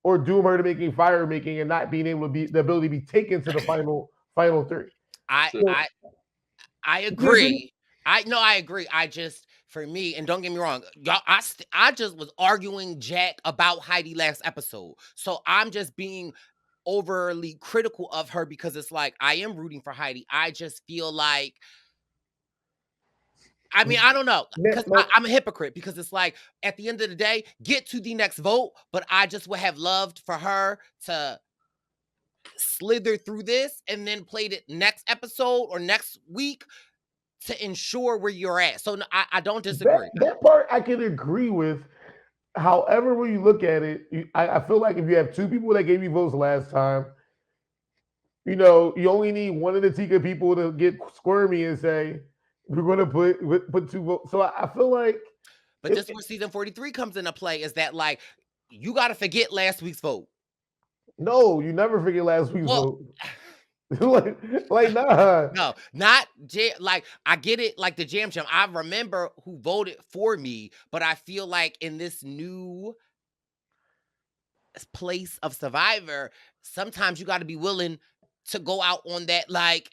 Or doom her to making fire making and not being able to be the ability to be taken to the final 3. I agree. I agree. I just, for me, and don't get me wrong, y'all, I just was arguing Jack about Heidi last episode. So I'm just being overly critical of her because it's like I am rooting for Heidi. I just feel like, I mean, I don't know, because I'm a hypocrite because it's like at the end of the day, get to the next vote, but I just would have loved for her to slither through this and then played it next episode or next week to ensure where you're at. So I don't disagree. That part I can agree with. However, when you look at it, I feel like if you have 2 people that gave you votes last time, you only need one of the Tika people to get squirmy and say, we're going to put 2 votes. So I feel like. But this is where season 43 comes into play is that like, you got to forget last week's vote. No, you never forget last week's vote. like nah. No, not like I get it. Like the Jam. I remember who voted for me, but I feel like in this new place of Survivor, sometimes you got to be willing to go out on that, like,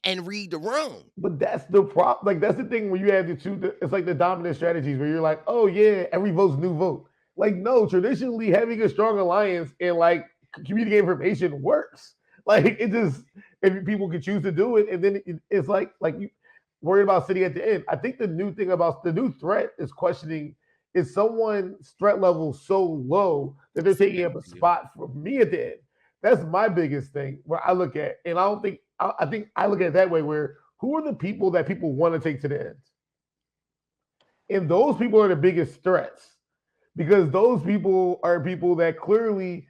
and read the room. But that's the problem. Like that's the thing when you have the 2. It's like the dominant strategies where you're like, oh yeah, every vote's new vote. Like no, traditionally having a strong alliance and like communicating information works. Like it just, if people can choose to do it, and then it's like you worried about sitting at the end. I think the new thing about the new threat is questioning: is someone's threat level so low that they're taking up a spot for me at the end? That's my biggest thing where I look at, and I think I look at it that way. Where who are the people that people want to take to the end? And those people are the biggest threats because those people are people that clearly.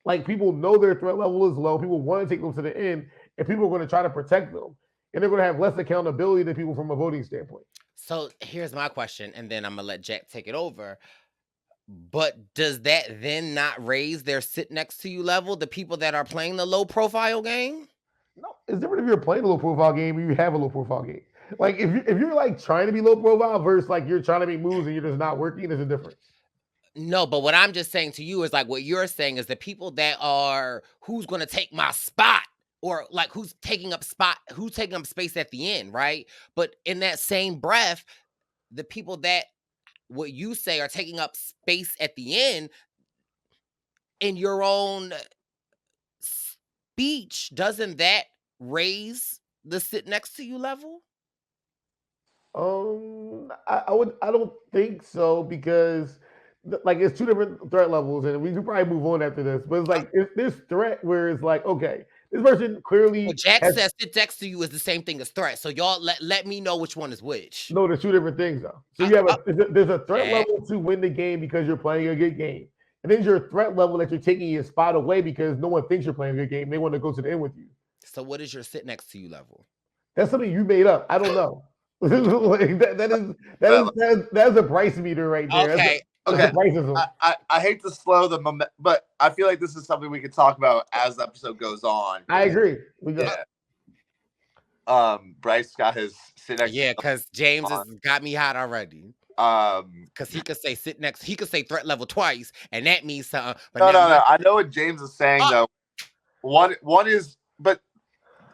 Like people know their threat level is low. People want to take them to the end, and people are going to try to protect them, and they're going to have less accountability than people from a voting standpoint. So here's my question, and then I'm gonna let Jack take it over. But does that then not raise their sit next to you level? The people that are playing the low profile game? No, it's different if you're playing a low profile game or you have a low profile game. Like if you're like trying to be low profile versus like you're trying to make moves and you're just not working, there's a difference. No, but what I'm just saying to you is like what you're saying is the people that are who's going to take my spot or like who's taking up space at the end, right? But in that same breath, the people that what you say are taking up space at the end in your own speech, doesn't that raise the sit next to you level? I don't think so because like it's two different threat levels, and we could probably move on after this. But it's like it's this threat where it's like, okay, this person Well, clearly Jack has says sit next to you is the same thing as threat. So y'all let me know which one is which. no. There's two different things though. So you have there's a threat Jack. level to win the game because you're playing a good game, and then your threat level that you're taking your spot away because no one thinks you're playing a good game. They want to go to the end with you. So what is your sit next to you level? That's something you made up. I don't know. Like that's a price meter right there. Okay. That's a priceism. I hate to slow the moment, but I feel like this is something we could talk about as the episode goes on. I agree. We go. Yeah. Brice got his sit next. Yeah, because James has got me hot already. Because he could say sit next, he could say threat level twice, and that means something. But no. I know what James is saying though. One is, but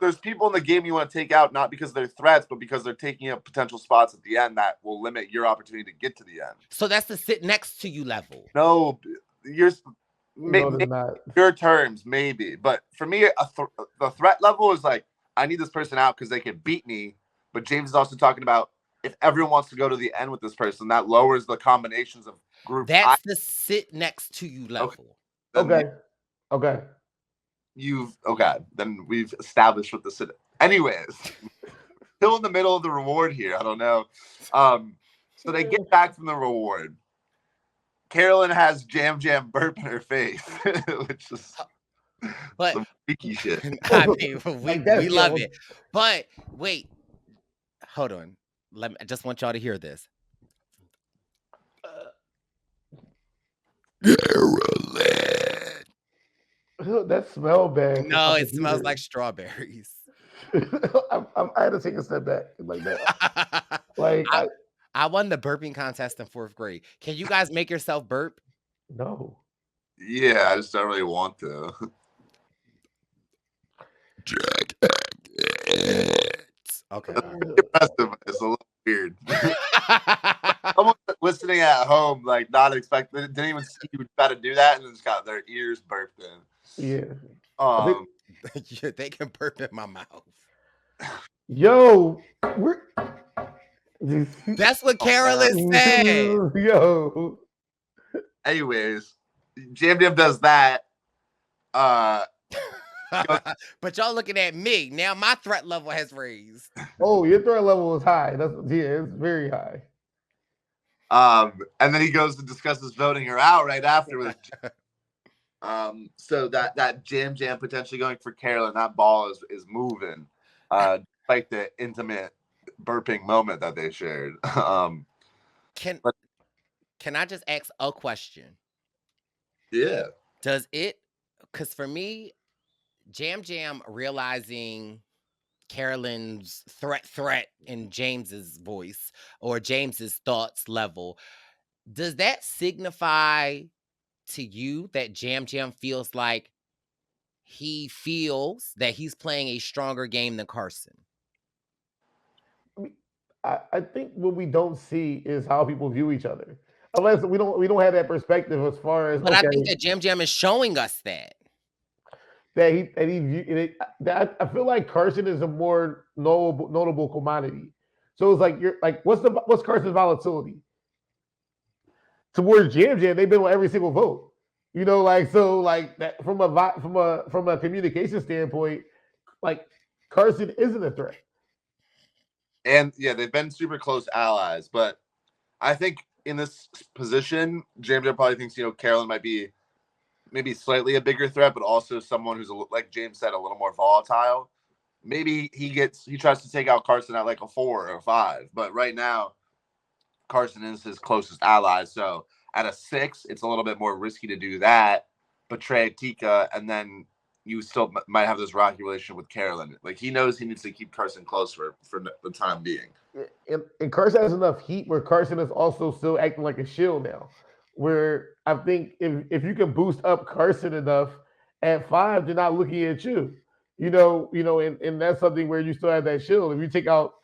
there's people in the game you want to take out not because they're threats, but because they're taking up potential spots at the end that will limit your opportunity to get to the end. So that's the sit next to you level. No, your terms maybe, but for me, the threat level is like I need this person out because they can beat me. But James is also talking about if everyone wants to go to the end with this person, that lowers the combinations of group. That's the sit next to you level. Okay. Then we've established what the sit. Anyways, still in the middle of the reward here. I don't know. So they get back from the reward. Carolyn has Jam burp in her face, which is some freaky shit. I mean, we love it. But wait, hold on. I just want y'all to hear this. That smelled bad. No, it smells like strawberries. I had to take a step back like that. Like I won the burping contest in 4th grade. Can you guys make yourself burp? No. Yeah, I just don't really want to. Okay. It's a little weird. Someone listening at home, like not expecting, didn't even see you try to do that, and then just got their ears burped in. Yeah. They can burp in my mouth. Yo, that's what Carolyn said. Yo. Anyways, Jam does that. But y'all looking at me now. My threat level has raised. Oh, your threat level is high. It's very high. And then he goes to discuss his voting her out right afterwards. So that Jam potentially going for Carolyn, that ball is moving. Despite the intimate burping moment that they shared. Can I just ask a question? Yeah. Does it? Because for me, Jam realizing Carolyn's threat in James's voice or James's thoughts level, does that signify to you that Jam feels like he feels that he's playing a stronger game than Carson? I think what we don't see is how people view each other, unless we don't have that perspective as far as. But I think that Jam is showing us that. That I feel like Carson is a more notable commodity. So it's like you're like, what's Carson's volatility? Towards Jam, they've been on every single vote. You know, like so, like that from a communication standpoint, like Carson isn't a threat. And yeah, they've been super close allies, but I think in this position, Jam probably thinks Carolyn might be maybe slightly a bigger threat, but also someone who's like James said, a little more volatile. Maybe he tries to take out Carson at like a 4 or a 5, but right now Carson is his closest ally. So at a 6, it's a little bit more risky to do that, betray Tika, and then you still might have this rocky relationship with Carolyn. Like he knows he needs to keep Carson close for the time being. And Carson has enough heat where Carson is also still acting like a shield now. Where I think if you can boost up Carson enough at 5, they're not looking at you. And that's something where you still have that shield. If you take out,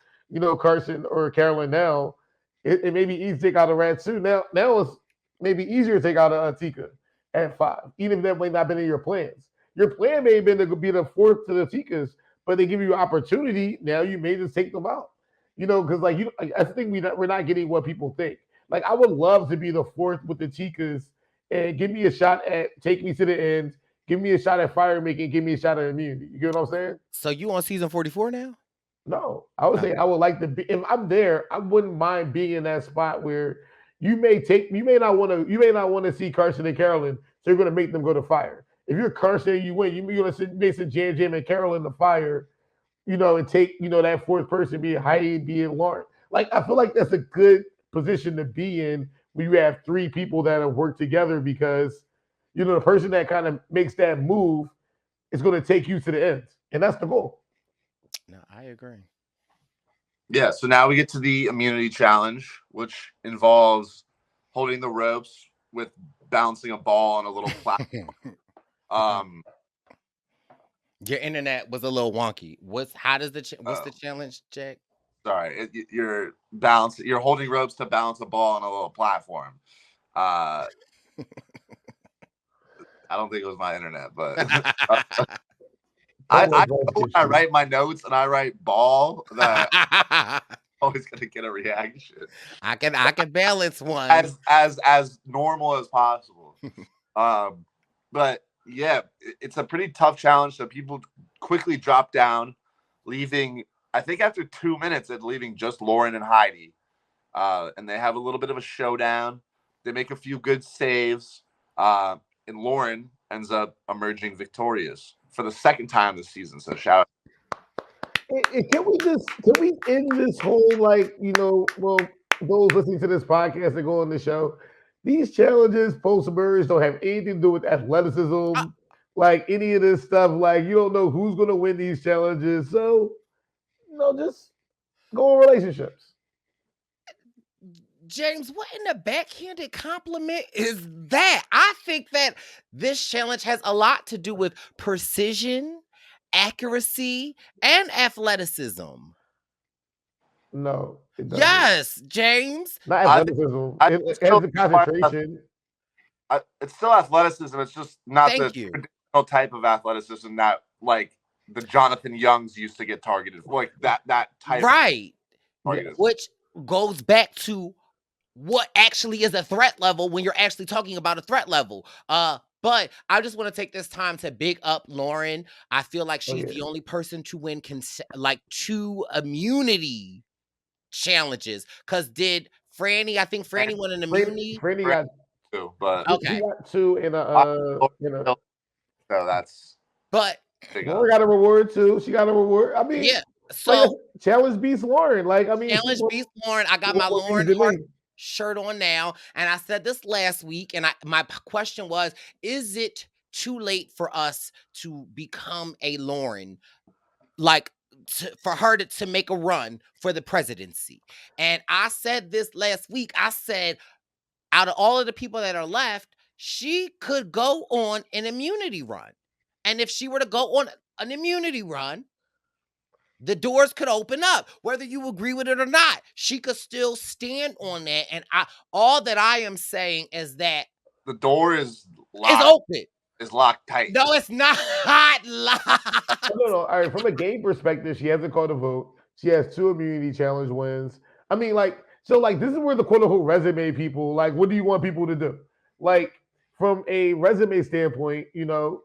Carson or Carolyn now, it may be easy to take out a rat too. Now it's maybe easier to take out a Tika at 5, even if that might not have been in your plans. Your plan may have been to be the fourth to the Tikas, but they give you opportunity. Now you may just take them out. Because I think we're not getting what people think. Like I would love to be the fourth with the Tikas and give me a shot at take me to the end, give me a shot at fire making, give me a shot at immunity. You get what I'm saying? So you on season 44 now? No, I would say I would like to be. If I'm there, I wouldn't mind being in that spot where you may not want to see Carson and Carolyn, so you're going to make them go to fire. If you're Carson and you win, you're going to make some Jam and Carolyn to fire, and take that fourth person, be it Heidi, be it Lauren. Like I feel like that's a good position to be in when you have 3 people that have worked together because the person that kind of makes that move is going to take you to the end, and that's the goal. No, I agree. Yeah, so now we get to the immunity challenge, which involves holding the ropes with bouncing a ball on a little platform. Your internet was a little wonky. What's the challenge, Jack? Sorry, you're holding ropes to balance a ball on a little platform. I don't think it was my internet, but I write my notes and I write ball that I'm always gonna get a reaction. I can balance one as normal as possible. But yeah, it's a pretty tough challenge. So people quickly drop down, leaving. I think after 2 minutes, it's leaving just Lauren and Heidi, and they have a little bit of a showdown. They make a few good saves, and Lauren ends up emerging victorious for the second time this season. So shout out. Can we end this whole those listening to this podcast and go on the show? These challenges, post-merge, don't have anything to do with athleticism, like any of this stuff. Like you don't know who's going to win these challenges, so just go in relationships. James, what in the backhanded compliment is that? I think that this challenge has a lot to do with precision, accuracy, and athleticism. No, it doesn't. Yes, James. Not athleticism. It has the concentration. It's still athleticism. It's just not Thank the you. traditional type of athleticism that like the Jonathan Youngs used to get targeted for, like that type. Right. Targeted. Which goes back to what actually is a threat level when you're actually talking about a threat level. But I just want to take this time to big up Lauren. I feel like she's the only person to win 2 immunity challenges. Because did Franny, I think Franny won an immunity. Franny got 2, but he got 2 in a so that's. But Lauren got a reward too. She got a reward. I mean, yeah. So challenge beats Lauren. Challenge beats Lauren. I got my Lauren Hart shirt on now, and I said this last week, and my question was, is it too late for us to become a Lauren, for her to make a run for the presidency? And I said this last week. I said, out of all of the people that are left, she could go on an immunity run, and if she were to go on an immunity run, the doors could open up, whether you agree with it or not. She could still stand on that. And all that I am saying is that the door is locked. It's open. It's locked tight. No, it's not locked. No. All right. From a game perspective, she hasn't called a vote. She has 2 immunity challenge wins. I mean, this is where the quote unquote resume people, what do you want people to do? From a resume standpoint, 2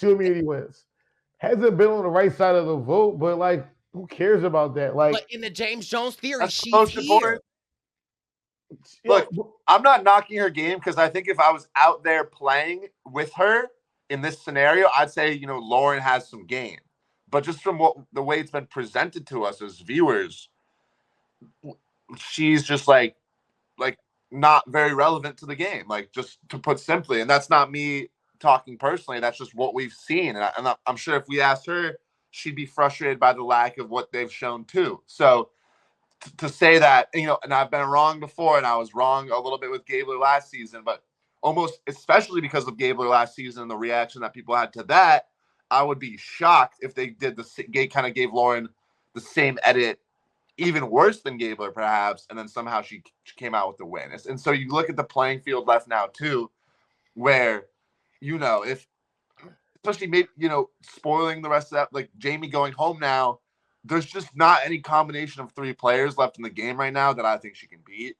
immunity wins. Hasn't been on the right side of the vote, but who cares about that? But in the James Jones theory, she's here. Important. Look, I'm not knocking her game because I think if I was out there playing with her in this scenario, I'd say Lauren has some game. But just from the way it's been presented to us as viewers, she's just not very relevant to the game. Just to put simply, and that's not me talking personally, that's just what we've seen. And I'm sure if we asked her, she'd be frustrated by the lack of what they've shown too. So to say that, and I've been wrong before, and I was wrong a little bit with Gabler last season, but almost especially because of Gabler last season and the reaction that people had to that, I would be shocked if they did kind of gave Lauren the same edit, even worse than Gabler perhaps, and then somehow she came out with the win. And so you look at the playing field left now too, where, if especially maybe, spoiling the rest of that, like Jamie going home now, there's just not any combination of 3 players left in the game right now that I think she can beat.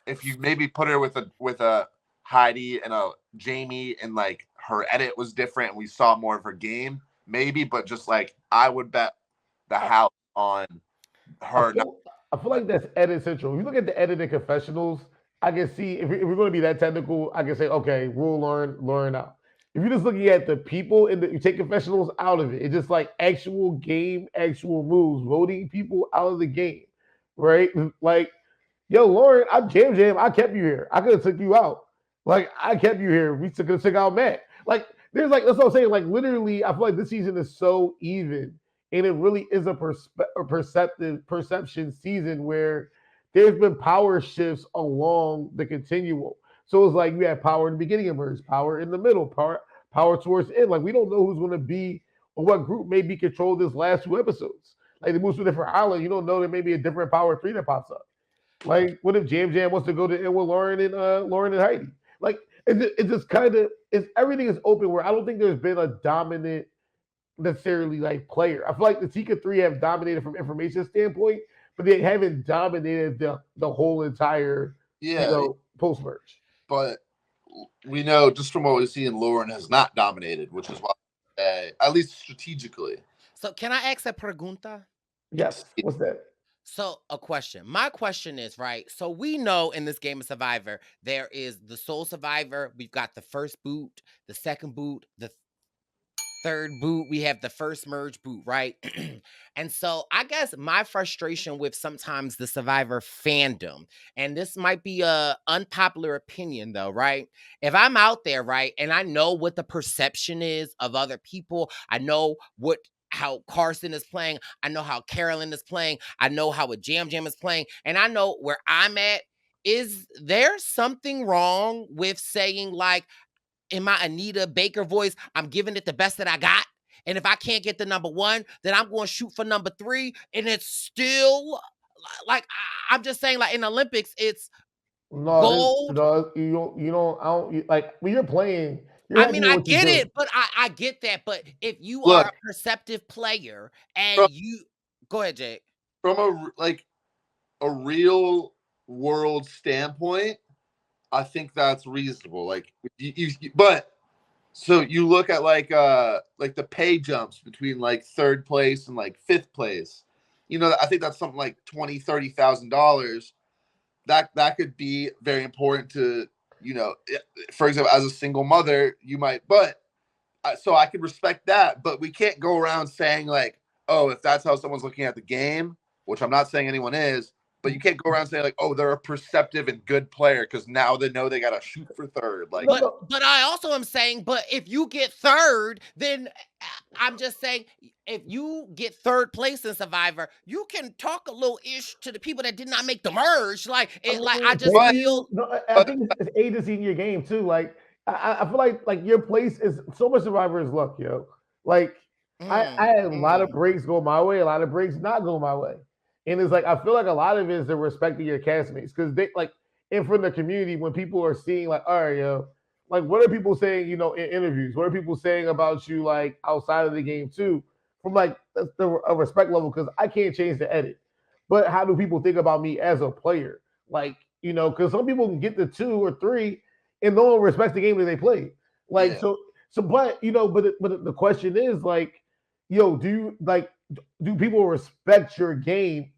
If you maybe put her with a Heidi and a Jamie, and like her edit was different and we saw more of her game, maybe, but just like I would bet the house on her. I feel like that's edit central. If you look at the edit in confessionals, I can see if we're going to be that technical, I can say, okay, rule Lauren out. If you're just looking at the people you take confessionals out of it, it's just like actual game, actual moves, voting people out of the game, right? Like, yo, Lauren, I kept you here. I could have took you out. Like, I kept you here. We could have took out Matt. Like, that's what I'm saying. Like, literally, I feel like this season is so even, and it really is a perception season where there's been power shifts along the continuum. So it's like you have power in the beginning of merge, power in the middle, power towards the end. Like, we don't know who's going to be or what group may be controlled this last 2 episodes. Like, they move to a different island. You don't know there may be a different power 3 that pops up. Like, what if Jam wants to go to end with Lauren and Heidi? Like, it's just kind of everything is open where I don't think there's been a dominant necessarily like player. I feel like the Tika 3 have dominated from information standpoint, but they haven't dominated the whole entire post merge. But we know just from what we see, Lauren has not dominated, which is why, at least strategically. So can I ask a pregunta? Yes. What's that? So a question. My question is, right, so we know in this game of Survivor, there is the sole survivor. We've got the first boot, the second boot, the third boot. We have the first merge boot, right? And so I guess my frustration with sometimes the Survivor fandom, and this might be a unpopular opinion though, right? If I'm out there, right, and I know what the perception is of other people, I know how Carson is playing, I know how Carolyn is playing, I know how a Jam is playing, and I know where I'm at. Is there something wrong with saying, like, in my Anita Baker voice, I'm giving it the best that I got, and if I can't get the number 1, then I'm going to shoot for number 3, and it's still like I'm just saying, like in Olympics, it's gold. No, you don't. Like when you're playing. I mean, I get it, but I get that. But if you are a perceptive player and you go ahead, Jake. From a real world standpoint, I think that's reasonable. Like but so you look at like the pay jumps between like 3rd place and like 5th place. I think that's something like $20,000-$30,000. That could be very important to, for example, as a single mother, you might, but so I could respect that, but we can't go around saying like, oh, if that's how someone's looking at the game, which I'm not saying anyone is, but you can't go around saying like, oh, they're a perceptive and good player because now they know they got to shoot for 3rd. Like, but I also am saying, but if you get 3rd, then I'm just saying, if you get 3rd place in Survivor, you can talk a little ish to the people that did not make the merge. Like, I just feel. No, I think it's agency in your game too. Like, I feel like your place is so much Survivor is luck, yo. Like, I had a lot of breaks go my way, a lot of breaks not go my way. And it's like, I feel like a lot of it is the respect of your castmates. Because they like in front of the community, when people are seeing like, all right, yo, like what are people saying, in interviews? What are people saying about you like outside of the game too? From like a respect level, because I can't change the edit. But how do people think about me as a player? Like, because some people can get to 2 or 3 and no one respects the game that they play. Like, but the question is like, do people respect your game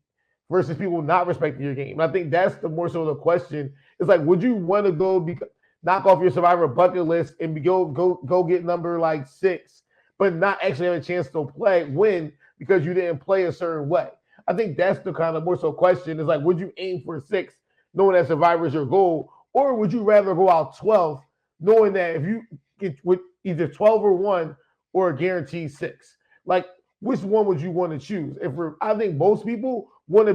versus people not respecting your game? And I think that's the more so the question. It's like, would you want to go knock off your Survivor bucket list and go get number like 6, but not actually have a chance to win because you didn't play a certain way? I think that's the kind of more so question. Is like, would you aim for 6, knowing that Survivor is your goal, or would you rather go out 12, knowing that if you with either 12 or 1 or a guaranteed 6. Like, which one would you want to choose? I think most people would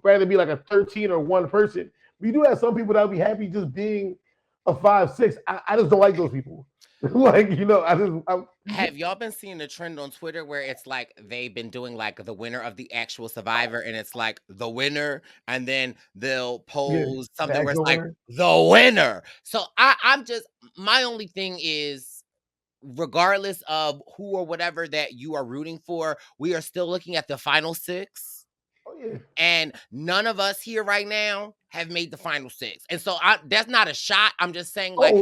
rather be like a 13 or 1 person. We do have some people that would be happy just being a 5-6. I just don't like those people. Like, Have y'all been seeing the trend on Twitter where it's like they've been doing like the winner of the actual Survivor, and it's like the winner, and then they'll pose something where it's like the winner. So I'm just, my only thing is, regardless of who or whatever that you are rooting for, we are still looking at the final 6. Oh, yeah. And none of us here right now have made the final 6. And so that's not a shot. I'm just saying, like,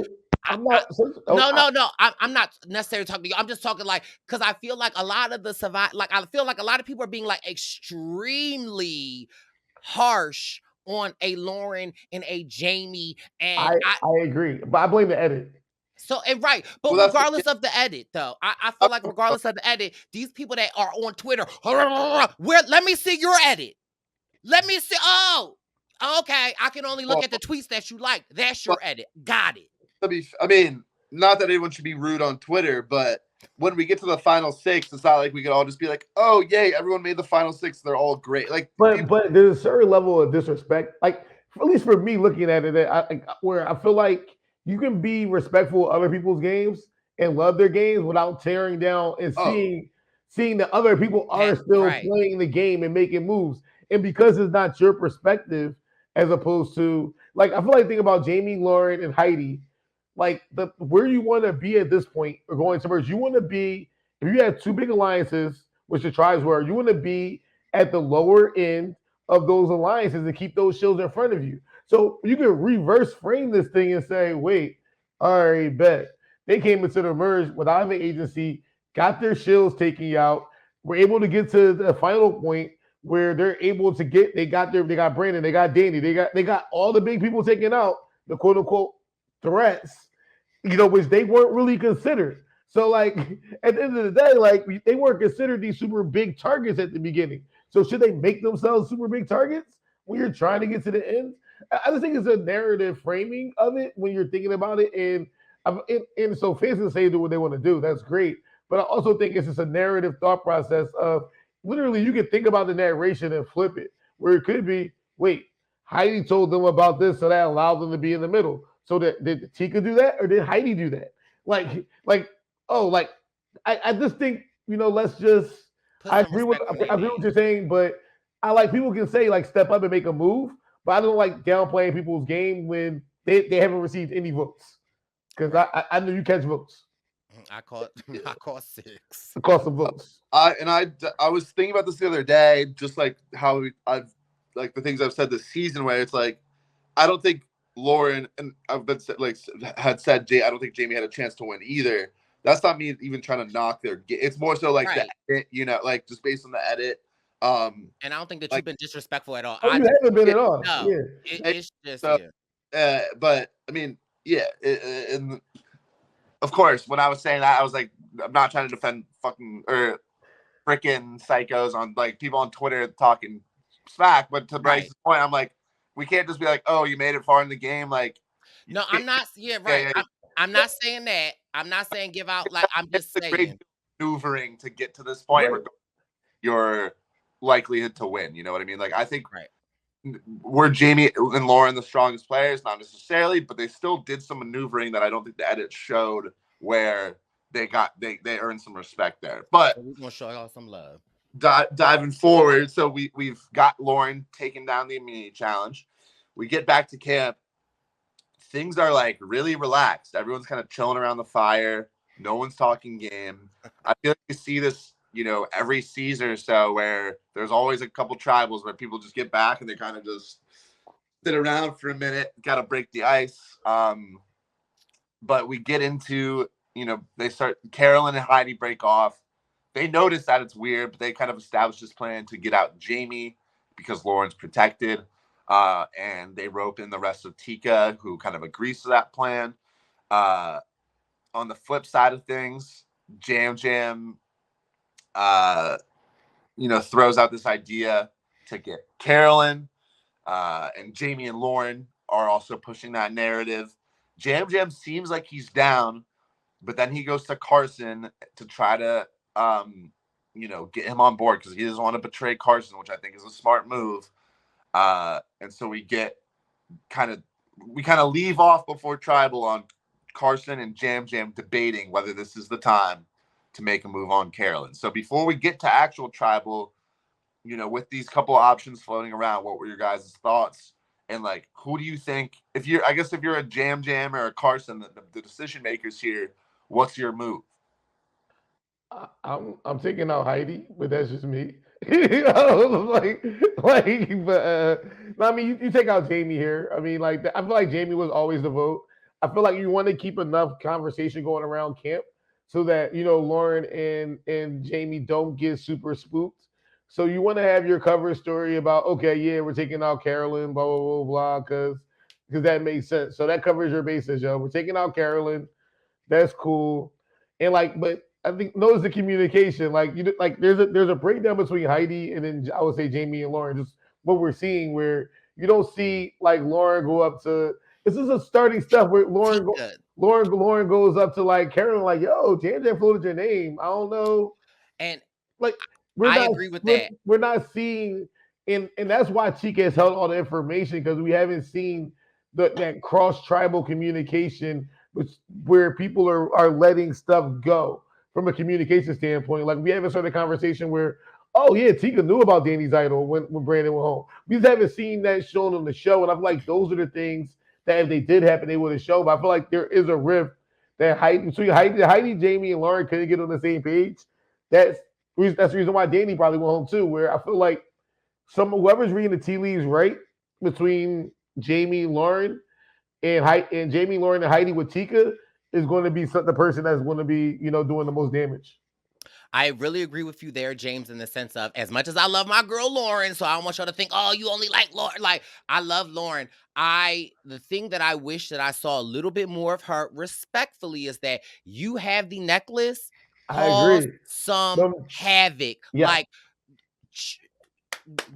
I'm not necessarily talking to you. I'm just talking like, because I feel like a lot of I feel like a lot of people are being like extremely harsh on a Lauren and a Jamie. And I agree, but I blame the edit. So, and right, but regardless of the edit, though, I feel like regardless of the edit, these people that are on Twitter, let me see your edit. Let me see. Oh, okay. I can only look at the tweets that you like. That's your edit. Got it. I mean, not that anyone should be rude on Twitter, but when we get to the final 6, it's not like we could all just be like, "Oh, yay! Everyone made the final 6. They're all great." Like, but there's a certain level of disrespect. Like, at least for me, looking at it, where I feel like you can be respectful of other people's games and love their games without tearing down and seeing that other people are still playing the game and making moves. And because it's not your perspective, as opposed to, like, I feel like think about Jamie, Lauren, and Heidi, like where you want to be at this point or going to merge. You want to be, if you had 2 big alliances, which the tribes were, you want to be at the lower end of those alliances and keep those shields in front of you. So you can reverse frame this thing and say, wait, all right, bet. They came into the merge without an agency, got their shields taken out, were able to get to the final point where they're able to get, they got Brandon, they got Danny, they got all the big people taken out, the quote unquote threats, which they weren't really considered. So, like, at the end of the day, like, they weren't considered these super big targets at the beginning. So should they make themselves super big targets when you're trying to get to the end? I just think it's a narrative framing of it when you're thinking about it. And so fans can say do what they want to do. That's great. But I also think it's just a narrative thought process of literally you can think about the narration and flip it, where it could be, wait, Heidi told them about this, so that allowed them to be in the middle. So did Tika do that, or did Heidi do that? I just think, let's just. I agree with what you're saying, but I like people can say like step up and make a move, but I don't like downplaying people's game when they haven't received any votes. Because I know you catch votes. I caught 6. I caught some votes. I was thinking about this the other day, just like how I've like the things I've said this season, where it's like I don't think Lauren and I've been had said I don't think Jamie had a chance to win either. That's not me even trying to knock their game. It's more so like the edit, like just based on the edit. And I don't think that you've been disrespectful at all. You haven't been at all. No, yeah. It's just but I mean, yeah, and of course, when I was saying that, I was like, I'm not trying to defend fucking or freaking psychos on like people on Twitter talking smack, but to Brice's point, I'm like, we can't just be like, oh, you made it far in the game, like. No, I'm not. Yeah, right. Yeah. I'm not saying that. I'm not saying give out. Like, I'm just saying. Great maneuvering to get to this point, your likelihood to win. You know what I mean? Like, I think were Jamie and Lauren the strongest players? Not necessarily, but they still did some maneuvering that I don't think the edit showed, where they earned some respect there. But we're gonna show y'all some love. Diving forward, so we've got Lauren taking down the immunity challenge. We get back to camp. Things are like really relaxed. Everyone's kind of chilling around the fire. No one's talking game. I feel like you see this, every season or so, where there's always a couple tribals where people just get back and they kind of just sit around for a minute, got to break the ice. But we get into, they start, Carolyn and Heidi break off. They notice that it's weird, but they kind of establish this plan to get out Jamie because Lauren's protected. And they rope in the rest of Tika, who kind of agrees to that plan. On the flip side of things, Jam throws out this idea to get Carolyn, and Jamie and Lauren are also pushing that narrative. Jam seems like he's down, but then he goes to Carson to try to get him on board because he doesn't want to betray Carson, which I think is a smart move. And so we kind of leave off before Tribal on Carson and Jam Jam debating whether this is the time to make a move on Carolyn. So before we get to actual Tribal, with these couple options floating around, what were your guys' thoughts? And like, who do you think, if you're a Jam Jam or a Carson, the decision makers here, what's your move? I'm taking out Heidi, but that's just me. But I mean, you take out Jamie here. I mean, like, I feel like Jamie was always the vote. I feel like you want to keep enough conversation going around camp so that Lauren and Jamie don't get super spooked. So you want to have your cover story about, okay, yeah, we're taking out Carolyn, blah blah blah blah, because that makes sense. So that covers your bases, yo. We're taking out Carolyn. That's cool. And like, but I think notice the communication. Like there's a breakdown between Heidi and then I would say Jamie and Lauren. Just what we're seeing where you don't see like Lauren go up to. This is a starting stuff where Lauren goes up to like Carolyn like, yo, Jam Jam floated your name. I don't know. And like I agree with that. We're not seeing, and that's why Chica has held all the information because we haven't seen that cross tribal communication, where people are letting stuff go from a communication standpoint. Like we haven't started a conversation where, oh yeah, Tika knew about Danny's idol when Brandon went home. We just haven't seen that shown on the show, and I feel like those are the things that if they did happen, they would have shown. But I feel like there is a rift that between Heidi, Jamie, and Lauren couldn't get on the same page. That's the reason why Danny probably went home too. Where I feel like whoever's reading the tea leaves right between Jamie, Lauren, and Jamie, Lauren, and Heidi with Tika is going to be the person that's going to be doing the most damage. I really agree with you there, James, in the sense of as much as I love my girl Lauren, so I don't want y'all to think, oh, you only like Lauren. Like, I love Lauren. The thing that I wish that I saw a little bit more of her, respectfully, is that you have the necklace cause some havoc. Yeah. Like,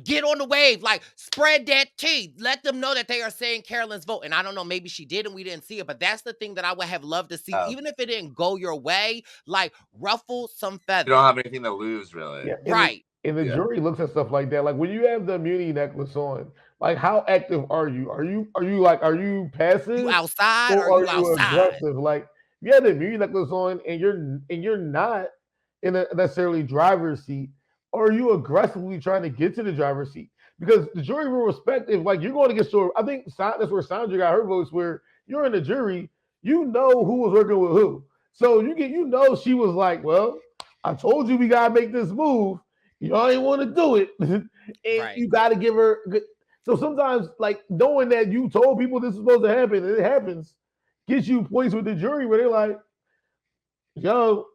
get on the wave, like spread that tea. Let them know that they are saying Carolyn's vote. And I don't know, maybe she did and we didn't see it, but that's the thing that I would have loved to see. Even if it didn't go your way, like ruffle some feathers. You don't have anything to lose, really. Yeah. Right. And the jury looks at stuff like that. Like when you have the immunity necklace on, like how active are you? Are you passive? You outside or are you outside? Aggressive? Like you have the immunity necklace on and you're not in a necessarily driver's seat. Or are you aggressively trying to get to the driver's seat? Because the jury will respect if like you're going to get so. I think that's where Sandra got her votes. Where you're in the jury, you know who was working with who. So she was like, well, I told you we gotta make this move. Y'all ain't want to do it, and you got to give her. So sometimes, like knowing that you told people this is supposed to happen and it happens, gets you points with the jury where they're like, yo.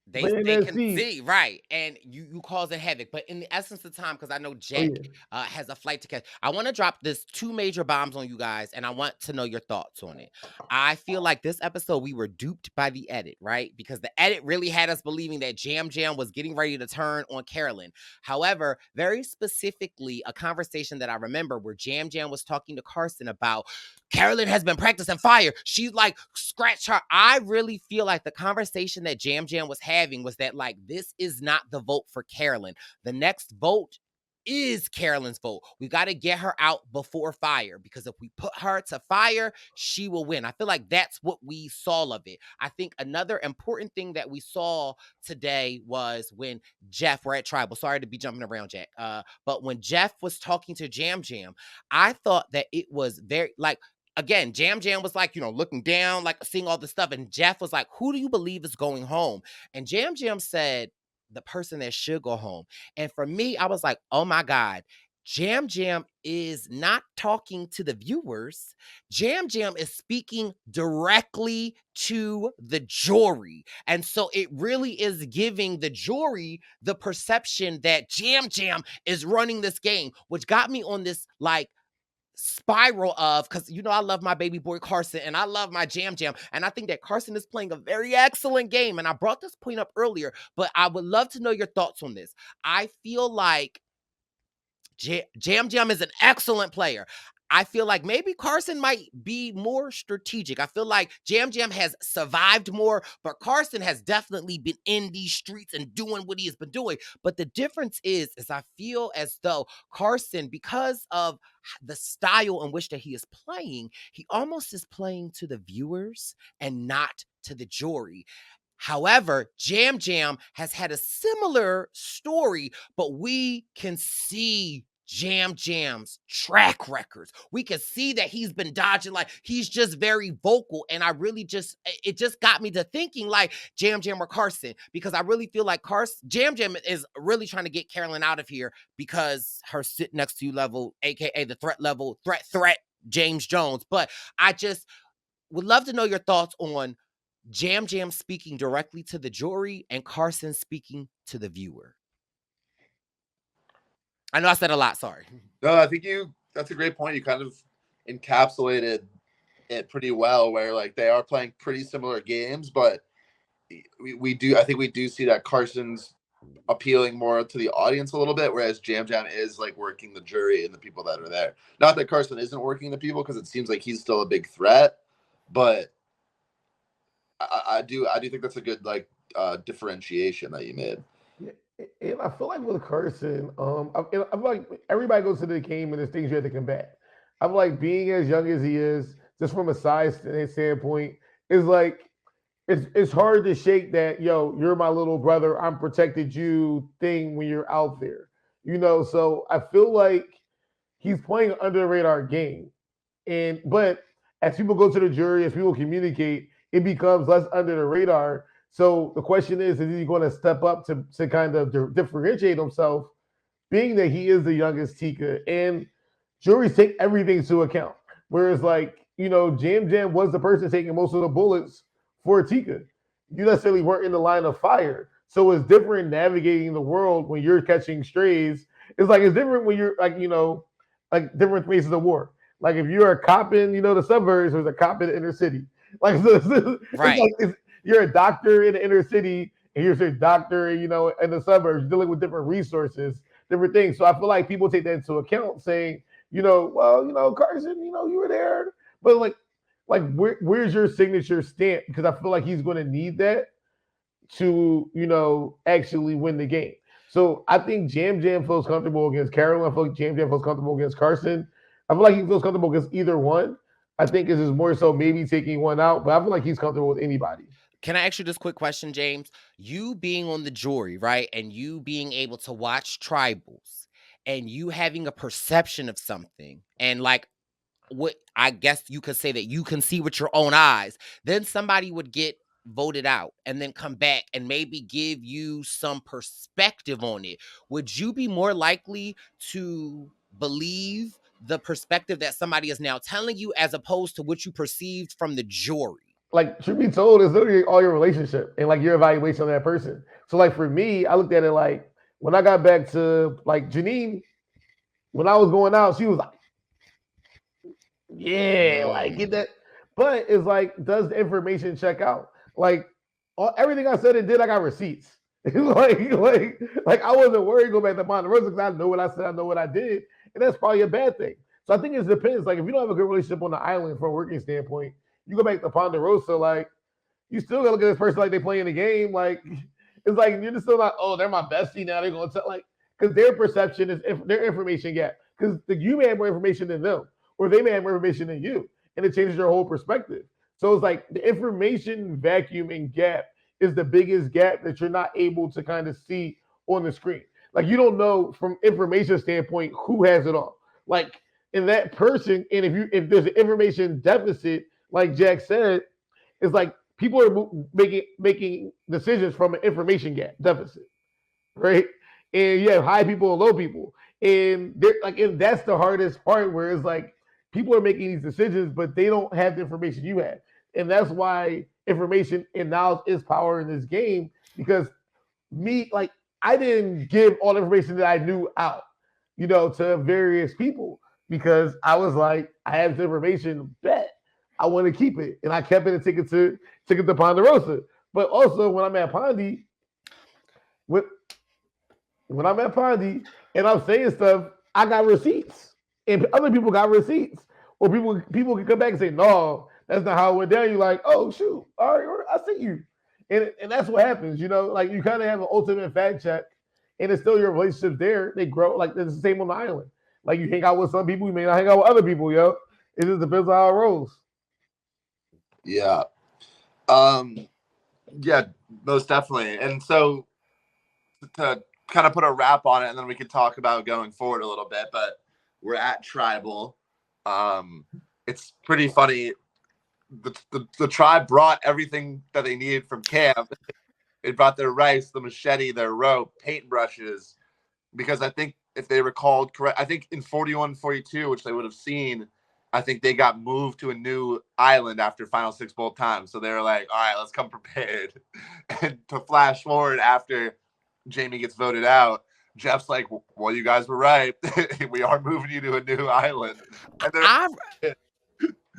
They can see, right, and you causing havoc. But in the essence of time, because I know Jack has a flight to catch, I want to drop this 2 major bombs on you guys, and I want to know your thoughts on it. I feel like this episode, we were duped by the edit, right? Because the edit really had us believing that Jam Jam was getting ready to turn on Carolyn. However, very specifically, a conversation that I remember where Jam Jam was talking to Carson about Carolyn has been practicing fire. She's like, scratch her. I really feel like the conversation that Jam Jam was having was that like, this is not the vote for Carolyn. The next vote is Carolyn's vote. We got to get her out before fire, because if we put her to fire, she will win. I feel like that's what we saw of it. I think another important thing that we saw today was when Jeff, we're at Tribal, sorry to be jumping around, Jack, but when Jeff was talking to Jam Jam, I thought that it was very like, again, Jam Jam was like, looking down, like seeing all this stuff. And Jeff was like, who do you believe is going home? And Jam Jam said, the person that should go home. And for me, I was like, oh my God, Jam Jam is not talking to the viewers. Jam Jam is speaking directly to the jury. And so it really is giving the jury the perception that Jam Jam is running this game, which got me on this like spiral of, because I love my baby boy Carson and I love my Jam Jam, and I think that Carson is playing a very excellent game, and I brought this point up earlier, but I would love to know your thoughts on this. I feel like Jam Jam is an excellent player. I feel like maybe Carson might be more strategic. I feel like Jam Jam has survived more, but Carson has definitely been in these streets and doing what he has been doing. But the difference is I feel as though Carson, because of the style in which that he is playing, he almost is playing to the viewers and not to the jury. However, Jam Jam has had a similar story, but we can see Jam Jam's track records. We can see that he's been dodging, like he's just very vocal. And I really it just got me to thinking like Jam Jam or Carson, because I really feel like Jam Jam is really trying to get Carolyn out of here because her sit next to you level, AKA the threat level, threat James Jones. But I just would love to know your thoughts on Jam Jam speaking directly to the jury and Carson speaking to the viewer. I know I said a lot, sorry. No, I think that's a great point. You kind of encapsulated it pretty well, where like they are playing pretty similar games, but I think we do see that Carson's appealing more to the audience a little bit, whereas Jam Jam is like working the jury and the people that are there. Not that Carson isn't working the people, because it seems like he's still a big threat, but I do think that's a good like differentiation that you made. And I feel like with Carson, I'm like everybody goes to the game and there's things you have to combat. I'm like being as young as he is, just from a size standpoint, is like it's hard to shake that, yo, you're my little brother, I'm protected you thing when you're out there. So I feel like he's playing an under the radar game. But as people go to the jury, as people communicate, it becomes less under the radar. So the question is he going to step up to kind of differentiate himself, being that he is the youngest Tika? And juries take everything into account. Whereas, like, Jam Jam was the person taking most of the bullets for Tika. You necessarily weren't in the line of fire. So it's different navigating the world when you're catching strays. It's different when you're like different phases of war. Like if you're a cop in, the suburbs, there's a cop in the inner city. Like, right. You're a doctor in the inner city, and you're a doctor, in the suburbs, dealing with different resources, different things. So I feel like people take that into account, saying, Carson, you were there, but where's your signature stamp? Because I feel like he's going to need that to, actually win the game. So I think Jam Jam feels comfortable against Carolyn. I feel like Jam Jam feels comfortable against Carson. I feel like he feels comfortable against either one. I think this is more so maybe taking one out, but I feel like he's comfortable with anybody. Can I ask you this quick question, James? You being on the jury, right? And you being able to watch tribals and you having a perception of something, and like what I guess you could say that you can see with your own eyes, then somebody would get voted out and then come back and maybe give you some perspective on it. Would you be more likely to believe the perspective that somebody is now telling you as opposed to what you perceived from the jury? Like, truth be told, it's literally all your relationship and like your evaluation of that person. So like for me, I looked at it like when I got back to like Janine, when I was going out, she was like, yeah, like get that. But it's like, does the information check out? Like everything I said and did, I got receipts. like I wasn't worried going back to Ponderosa because I know what I said, I know what I did. And that's probably a bad thing. So I think it depends. Like if you don't have a good relationship on the island from a working standpoint, you go back to Ponderosa, like you still gotta look at this person like they playing the game. Like it's like you're just still not, oh, they're my bestie now. They're gonna tell, like, because their perception is their information gap. Because you may have more information than them, or they may have more information than you, and it changes your whole perspective. So it's like the information vacuum and gap is the biggest gap that you're not able to kind of see on the screen. Like you don't know from information standpoint who has it all. Like in that person, and if there's an information deficit, like Jack said, it's like people are making decisions from an information gap deficit, right? And you have high people and low people, and they're like, and that's the hardest part where it's like people are making these decisions, but they don't have the information you have, and that's why information and knowledge is power in this game. Because I didn't give all the information that I knew out, to various people because I was like, I have this information, bet I want to keep it, and I kept it and took it to Ponderosa. But also when I'm at Pondy, when I'm at Pondy and I'm saying stuff, I got receipts, and other people got receipts, or people can come back and say, no, that's not how it went down. You're like, oh shoot, all right, I see you, and that's what happens. Like you kind of have an ultimate fact check, and it's still your relationship there. They grow like it's the same on the island. Like you hang out with some people, you may not hang out with other people, yo. It just depends on how it rolls. Yeah. Yeah, most definitely. And so to kind of put a wrap on it, and then we can talk about going forward a little bit, but we're at Tribal. It's pretty funny. The tribe brought everything that they needed from camp. They brought their rice, the machete, their rope, paintbrushes, because I think if they recalled correct, I think in 41-42, which they would have seen, I think they got moved to a new island after Final Six both times. So they were like, all right, let's come prepared. And to flash forward after Jamie gets voted out, Jeff's like, well, you guys were right. We are moving you to a new island. And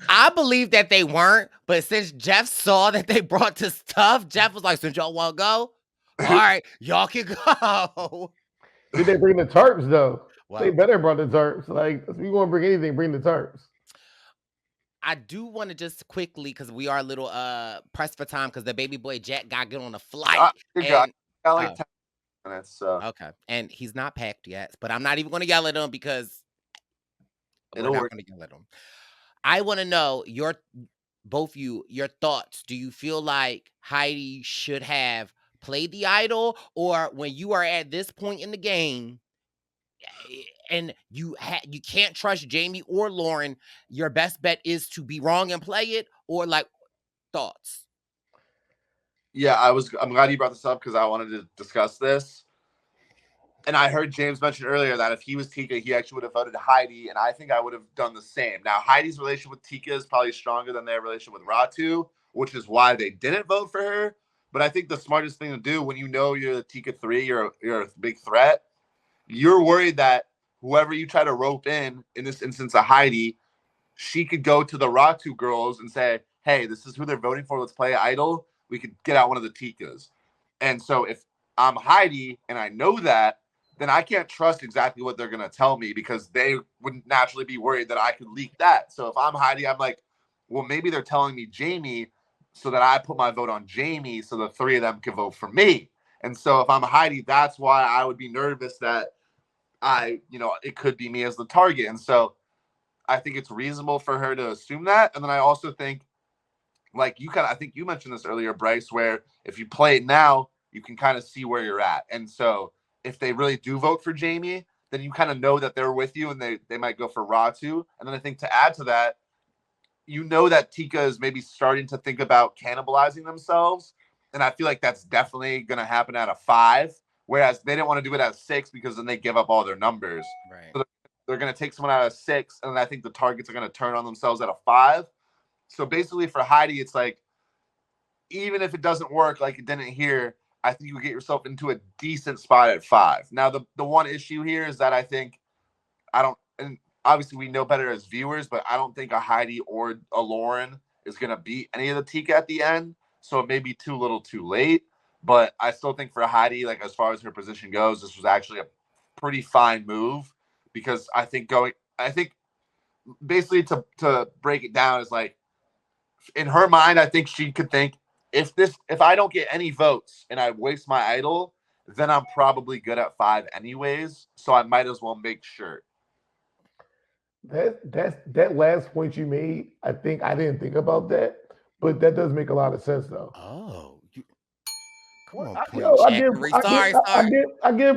I believe that they weren't, but since Jeff saw that they brought the stuff, Jeff was like, since y'all want to go, all right, y'all can go. Did they bring the tarps, though? Wow. They better brought the tarps. Like, if you want to bring anything, bring the tarps. I do want to just quickly, because we are a little pressed for time, because the baby boy Jack got to get on a flight. got like 10 minutes. So. Okay, and he's not packed yet, but I'm not even going to yell at him because we're not going to yell at him. I want to know your thoughts. Do you feel like Heidi should have played the idol, or when you are at this point in the game and you can't trust Jamie or Lauren, your best bet is to be wrong and play it, or like thoughts? Yeah, I'm glad you brought this up because I wanted to discuss this. And I heard James mention earlier that if he was Tika, he actually would have voted Heidi, and I think I would have done the same. Now, Heidi's relationship with Tika is probably stronger than their relationship with Ratu, which is why they didn't vote for her. But I think the smartest thing to do when you know you're the Tika 3, you're a big threat, you're worried that whoever you try to rope in this instance of Heidi, she could go to the Ratu girls and say, hey, this is who they're voting for. Let's play Idol. We could get out one of the Tikas. And so if I'm Heidi and I know that, then I can't trust exactly what they're going to tell me because they would naturally be worried that I could leak that. So if I'm Heidi, I'm like, well, maybe they're telling me Jamie so that I put my vote on Jamie so the three of them can vote for me. And so if I'm Heidi, that's why I would be nervous that it could be me as the target. And so I think it's reasonable for her to assume that. And then I also think, like I think you mentioned this earlier, Brice, where if you play it now, you can kind of see where you're at. And so if they really do vote for Jamie, then you kind of know that they're with you and they might go for Ratu. And then I think to add to that, you know that Tika is maybe starting to think about cannibalizing themselves. And I feel like that's definitely going to happen at a 5, whereas they didn't want to do it at a 6 because then they give up all their numbers. Right. So they're going to take someone out of 6, and then I think the targets are going to turn on themselves at a 5. So basically for Heidi, it's like, even if it doesn't work like it didn't here, I think you get yourself into a decent spot at 5. Now, the one issue here is that and obviously we know better as viewers, but I don't think a Heidi or a Lauren is going to beat any of the Tika at the end. So it may be too little too late. But I still think for Heidi, like as far as her position goes, this was actually a pretty fine move because I think basically to break it down is like, in her mind, I think she could think, if I don't get any votes and I waste my idol, then I'm probably good at 5 anyways. So I might as well make sure. That last point you made, I didn't think about that, but that does make a lot of sense though. Oh, I give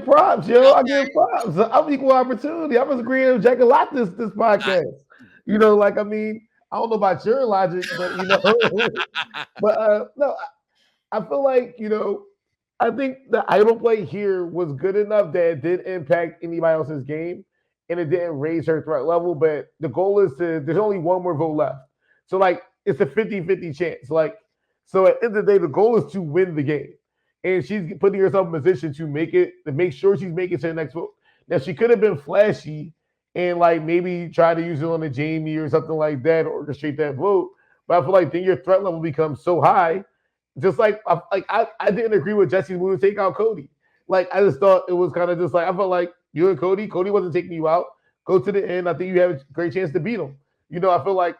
props, yo. I give props. I'm equal opportunity. I was agreeing with Jack a lot this podcast. I don't know about your logic, but no, I feel like I think the idol play here was good enough that it did impact anybody else's game, and it didn't raise her threat level. But the goal is there's only one more vote left, so like it's a 50-50 chance. Like so, at the end of the day, the goal is to win the game, and she's putting herself in position to make sure she's making it to the next vote. Now she could have been flashy and like maybe try to use it on a Jamie or something like that, or orchestrate that vote. But I feel like then your threat level becomes so high. Just like I didn't agree with Jesse's move to take out Cody. Like I just thought it was kind of just like I felt like You and Cody. Cody wasn't taking you out. Go to the end. I think you have a great chance to beat him. I feel like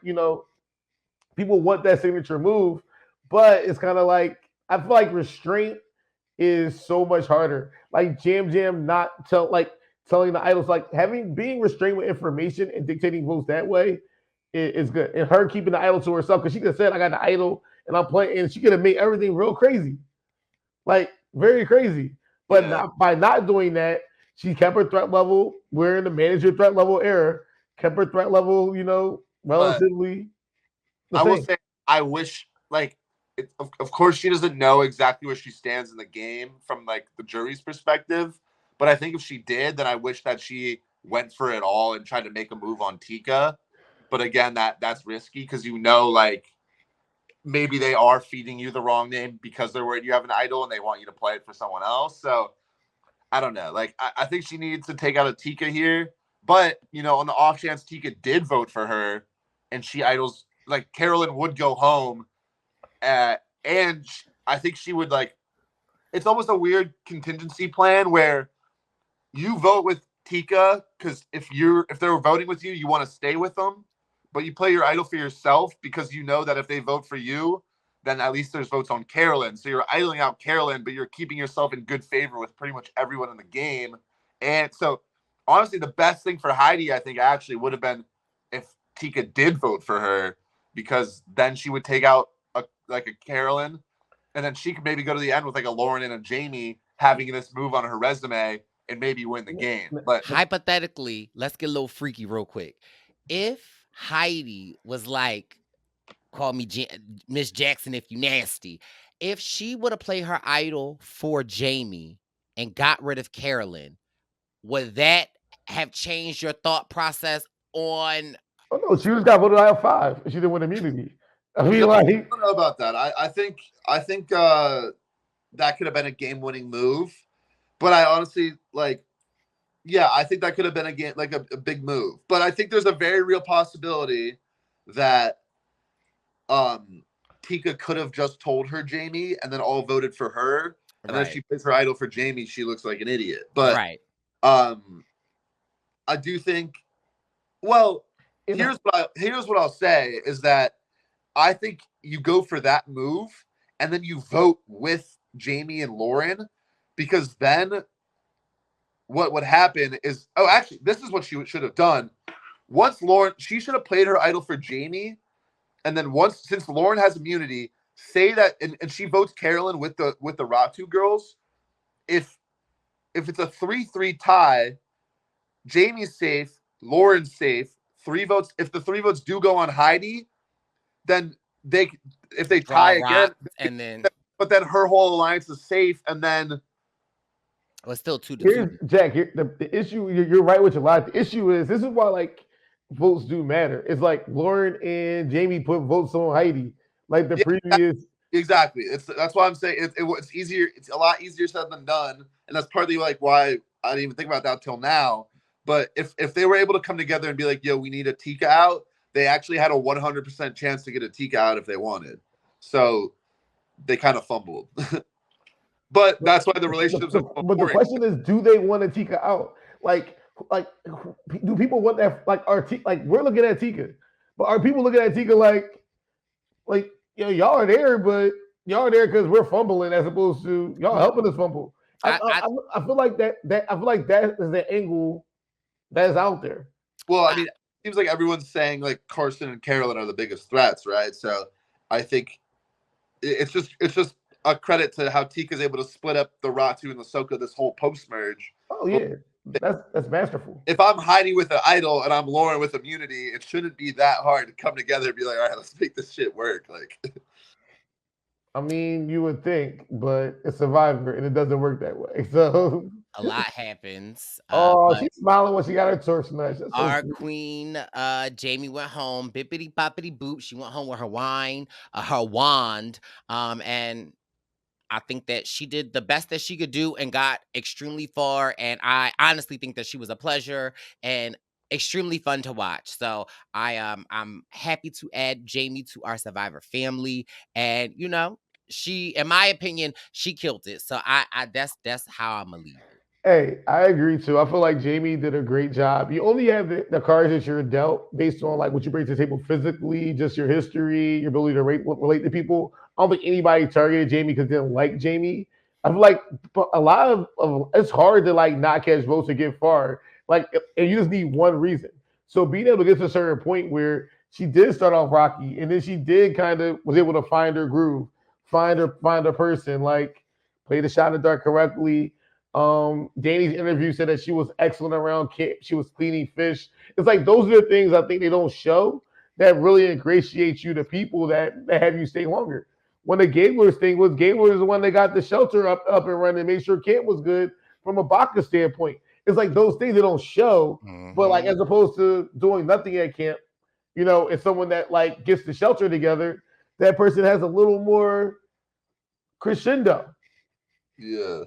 people want that signature move, but it's kind of like I feel like restraint is so much harder. Like Jam Jam not telling the idols like being restrained with information and dictating votes that way is good. And her keeping the idol to herself because she could have said I got the idol and I'm playing, and she could have made everything real crazy, like very crazy. But not by not doing that, she kept her threat level. We're in the manager threat level era. Kept her threat level, relatively. I will say, I wish, like, of course, she doesn't know exactly where she stands in the game from like the jury's perspective. But I think if she did, then I wish that she went for it all and tried to make a move on Tika. But again, that's risky because like maybe they are feeding you the wrong name because they're worried you have an idol and they want you to play it for someone else. So I don't know. Like I think she needs to take out a Tika here. But on the off chance Tika did vote for her and she idols, like Carolyn would go home. And I think she would it's almost a weird contingency plan where you vote with Tika because if they were voting with you, you want to stay with them, but you play your idol for yourself because you know that if they vote for you, then at least there's votes on Carolyn. So you're idling out Carolyn, but you're keeping yourself in good favor with pretty much everyone in the game. And so honestly, the best thing for Heidi, I think, actually would have been if Tika did vote for her, because then she would take out a Carolyn, and then she could maybe go to the end with like a Lauren and a Jamie having this move on her resume and maybe win the game. But hypothetically, let's get a little freaky real quick. If Heidi was like, call me Miss Jackson if you nasty, if she would have played her idol for Jamie and got rid of Carolyn, would that have changed your thought process on? Oh no, she just got voted out of 5. She didn't win immunity. I mean, I don't know about that. I think that could have been a game-winning move, but I honestly I think that could have been a big move. But I think there's a very real possibility that Tika could have just told her Jamie and then all voted for her, and then she plays her idol for Jamie. She looks like an idiot. But I do think. Well, here's what I'll say is that I think you go for that move and then you vote with Jamie and Lauren, because then what would happen is, actually, this is what she should have done. Once Lauren, she should have played her idol for Jamie, and then since Lauren has immunity, say that, and she votes Carolyn with the Ratu girls. If it's a 3-3 tie, Jamie's safe, Lauren's safe. 3 votes. If the 3 votes do go on Heidi, then if they tie again, and then but then her whole alliance is safe, and then it's still 2-2. Here's Jack. The issue. You're right with your lie. The issue is this is why votes do matter. It's like Lauren and Jamie put votes on Heidi, like the previous. Exactly. That's why I'm saying it's easier. It's a lot easier said than done, and that's partly why I didn't even think about that till now. But if they were able to come together and be like, yo, we need a Tika out, they actually had a 100% chance to get a Tika out if they wanted. So they kind of fumbled. But that's why the relationships are boring. But the question is, do they want a Tika out? Like, do people want that? We're looking at Tika, but are people looking at Tika y'all are there, but y'all are there because we're fumbling as opposed to y'all helping us fumble? I feel like that is the angle that is out there. Well, I mean, it seems like everyone's saying Carson and Carolyn are the biggest threats, right? So I think it's just a credit to how Tika's able to split up the Ratu and the Soka this whole post merge. Oh yeah, that's masterful. If I'm Heidi with an idol and I'm Lauren with immunity, it shouldn't be that hard to come together and be like, all right, let's make this shit work. I mean, you would think, but it's Survivor and it doesn't work that way. So a lot happens. She's smiling when she got her torch snatched. Our queen, Jamie, went home. Bippity boppity boop. She went home with her wand. And I think that she did the best that she could do and got extremely far. And I honestly think that she was a pleasure and extremely fun to watch. So I'm happy to add Jamie to our Survivor family. And she, in my opinion, she killed it. So I that's how I'm gonna leave it. Hey, I agree too. I feel like Jamie did a great job. You only have the cards that you're dealt based on like what you bring to the table physically, just your history, your ability to relate to people. I don't think anybody targeted Jamie because they didn't like Jamie. I feel like a lot of it's hard to like not catch votes to get far. Like, and you just need one reason. So being able to get to a certain point where she did start off rocky, and then she did kind of was able to find her groove, find her person, like play the shot in the dark correctly. Danny's interview said that she was excellent around camp. She was cleaning fish. It's like those are the things I think they don't show that really ingratiate you to people that have you stay longer. When the Gablers thing was, Gabler is the one that got the shelter up and running, made sure camp was good from a Baca standpoint. It's like those things they don't show, but like as opposed to doing nothing at camp, it's someone that like gets the shelter together. That person has a little more crescendo. Yeah.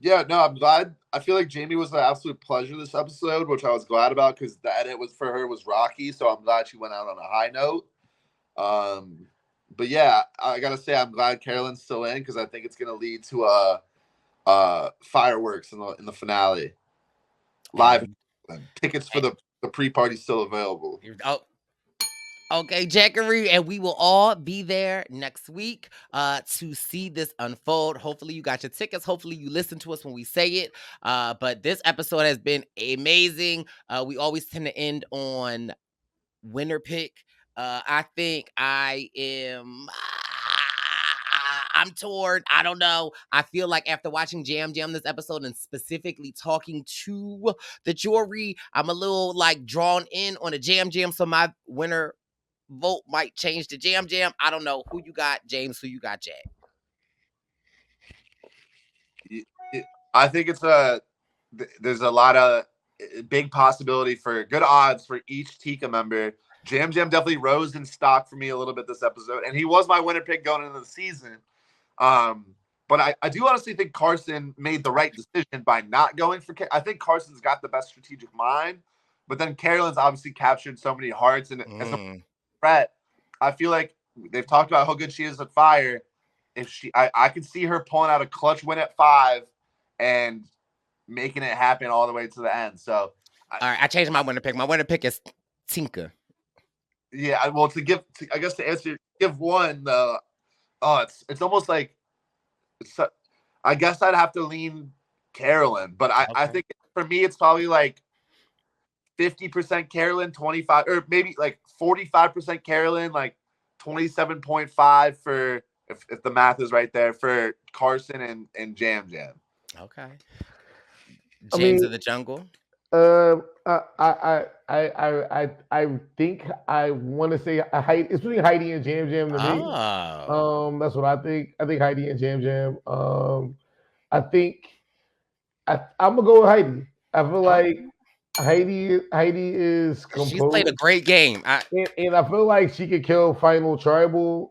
Yeah, no, I'm glad. I feel like Jamie was an absolute pleasure this episode, which I was glad about because the edit was for her was rocky, so I'm glad she went out on a high note. But yeah, I gotta say I'm glad Carolyn's still in because I think it's gonna lead to fireworks in the finale. Live tickets for the pre-party still available. Oh. Okay, Jackery, and we will all be there next week to see this unfold. Hopefully you got your tickets. Hopefully you listen to us when we say it. But this episode has been amazing. We always tend to end on winner pick. I think I'm torn. I don't know. I feel like after watching Jam Jam this episode and specifically talking to the jury, I'm a little like drawn in on a Jam Jam. So my winner vote might change to Jam Jam. I don't know. Who you got, James? Who you got, Jack? I think there's a lot of big possibility for good odds for each Tika member. Jam Jam definitely rose in stock for me a little bit this episode, and he was my winner pick going into the season. But I do honestly think Carson made the right decision by not going for. I think Carson's got the best strategic mind, but then Carolyn's obviously captured so many hearts, and as a threat, I feel like they've talked about how good she is at fire. If I could see her pulling out a clutch win at 5 and making it happen all the way to the end. So, all right, I changed my winner pick. My winner pick is Tinka. Yeah, well, to answer, give one. It's almost like I guess I'd have to lean Carolyn, but I think for me it's probably like 50% Carolyn, 25, or maybe like 45% Carolyn, like 27.5 for if the math is right there for Carson and Jam Jam. Okay. James of the Jungle. I think I want to say it's between Heidi and Jam Jam to me. That's what I think. I think Heidi and Jam Jam. I think I'm gonna go with Heidi. I feel like Heidi is composed. She's played a great game. And I feel like she could kill Final Tribal.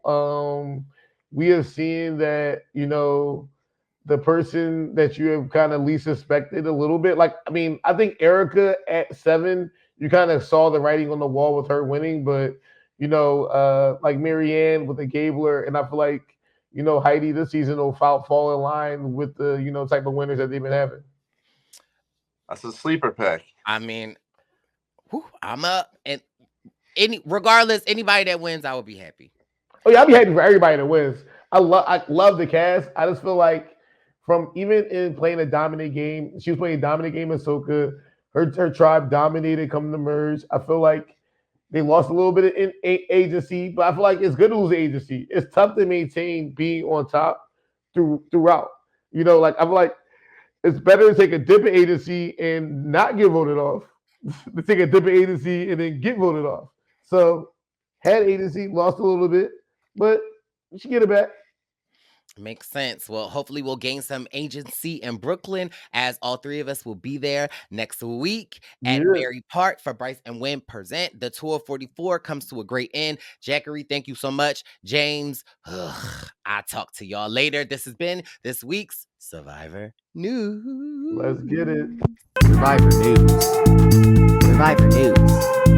We have seen that, the person that you have kind of least suspected a little bit. Like, I mean, I think Erica at 7, you kind of saw the writing on the wall with her winning, but, like Marianne with the Gabler, and I feel like, Heidi this season will fall in line with the, type of winners that they've been having. That's a sleeper pick. I mean, I'm up, and regardless, anybody that wins, I will be happy. Oh yeah, I'll be happy for everybody that wins. I love the cast. I just feel like from even in playing a dominant game, she was playing a dominant game in Ahsoka. Her tribe dominated coming to merge. I feel like they lost a little bit in agency, but I feel like it's good to lose agency. It's tough to maintain being on top throughout. Like I feel like it's better to take a dip in agency and not get voted off to take a dip in agency and then get voted off. So had agency, lost a little bit, but you should get it back. Makes sense. Well, hopefully we'll gain some agency in Brooklyn as all 3 of us will be there next week at Mary Park for Brice and Wynn Present. The Tour 44 comes to a great end. Jackery, thank you so much. James, I'll talk to y'all later. This has been this week's Survivor News. Let's get it. Survivor News. Survivor News.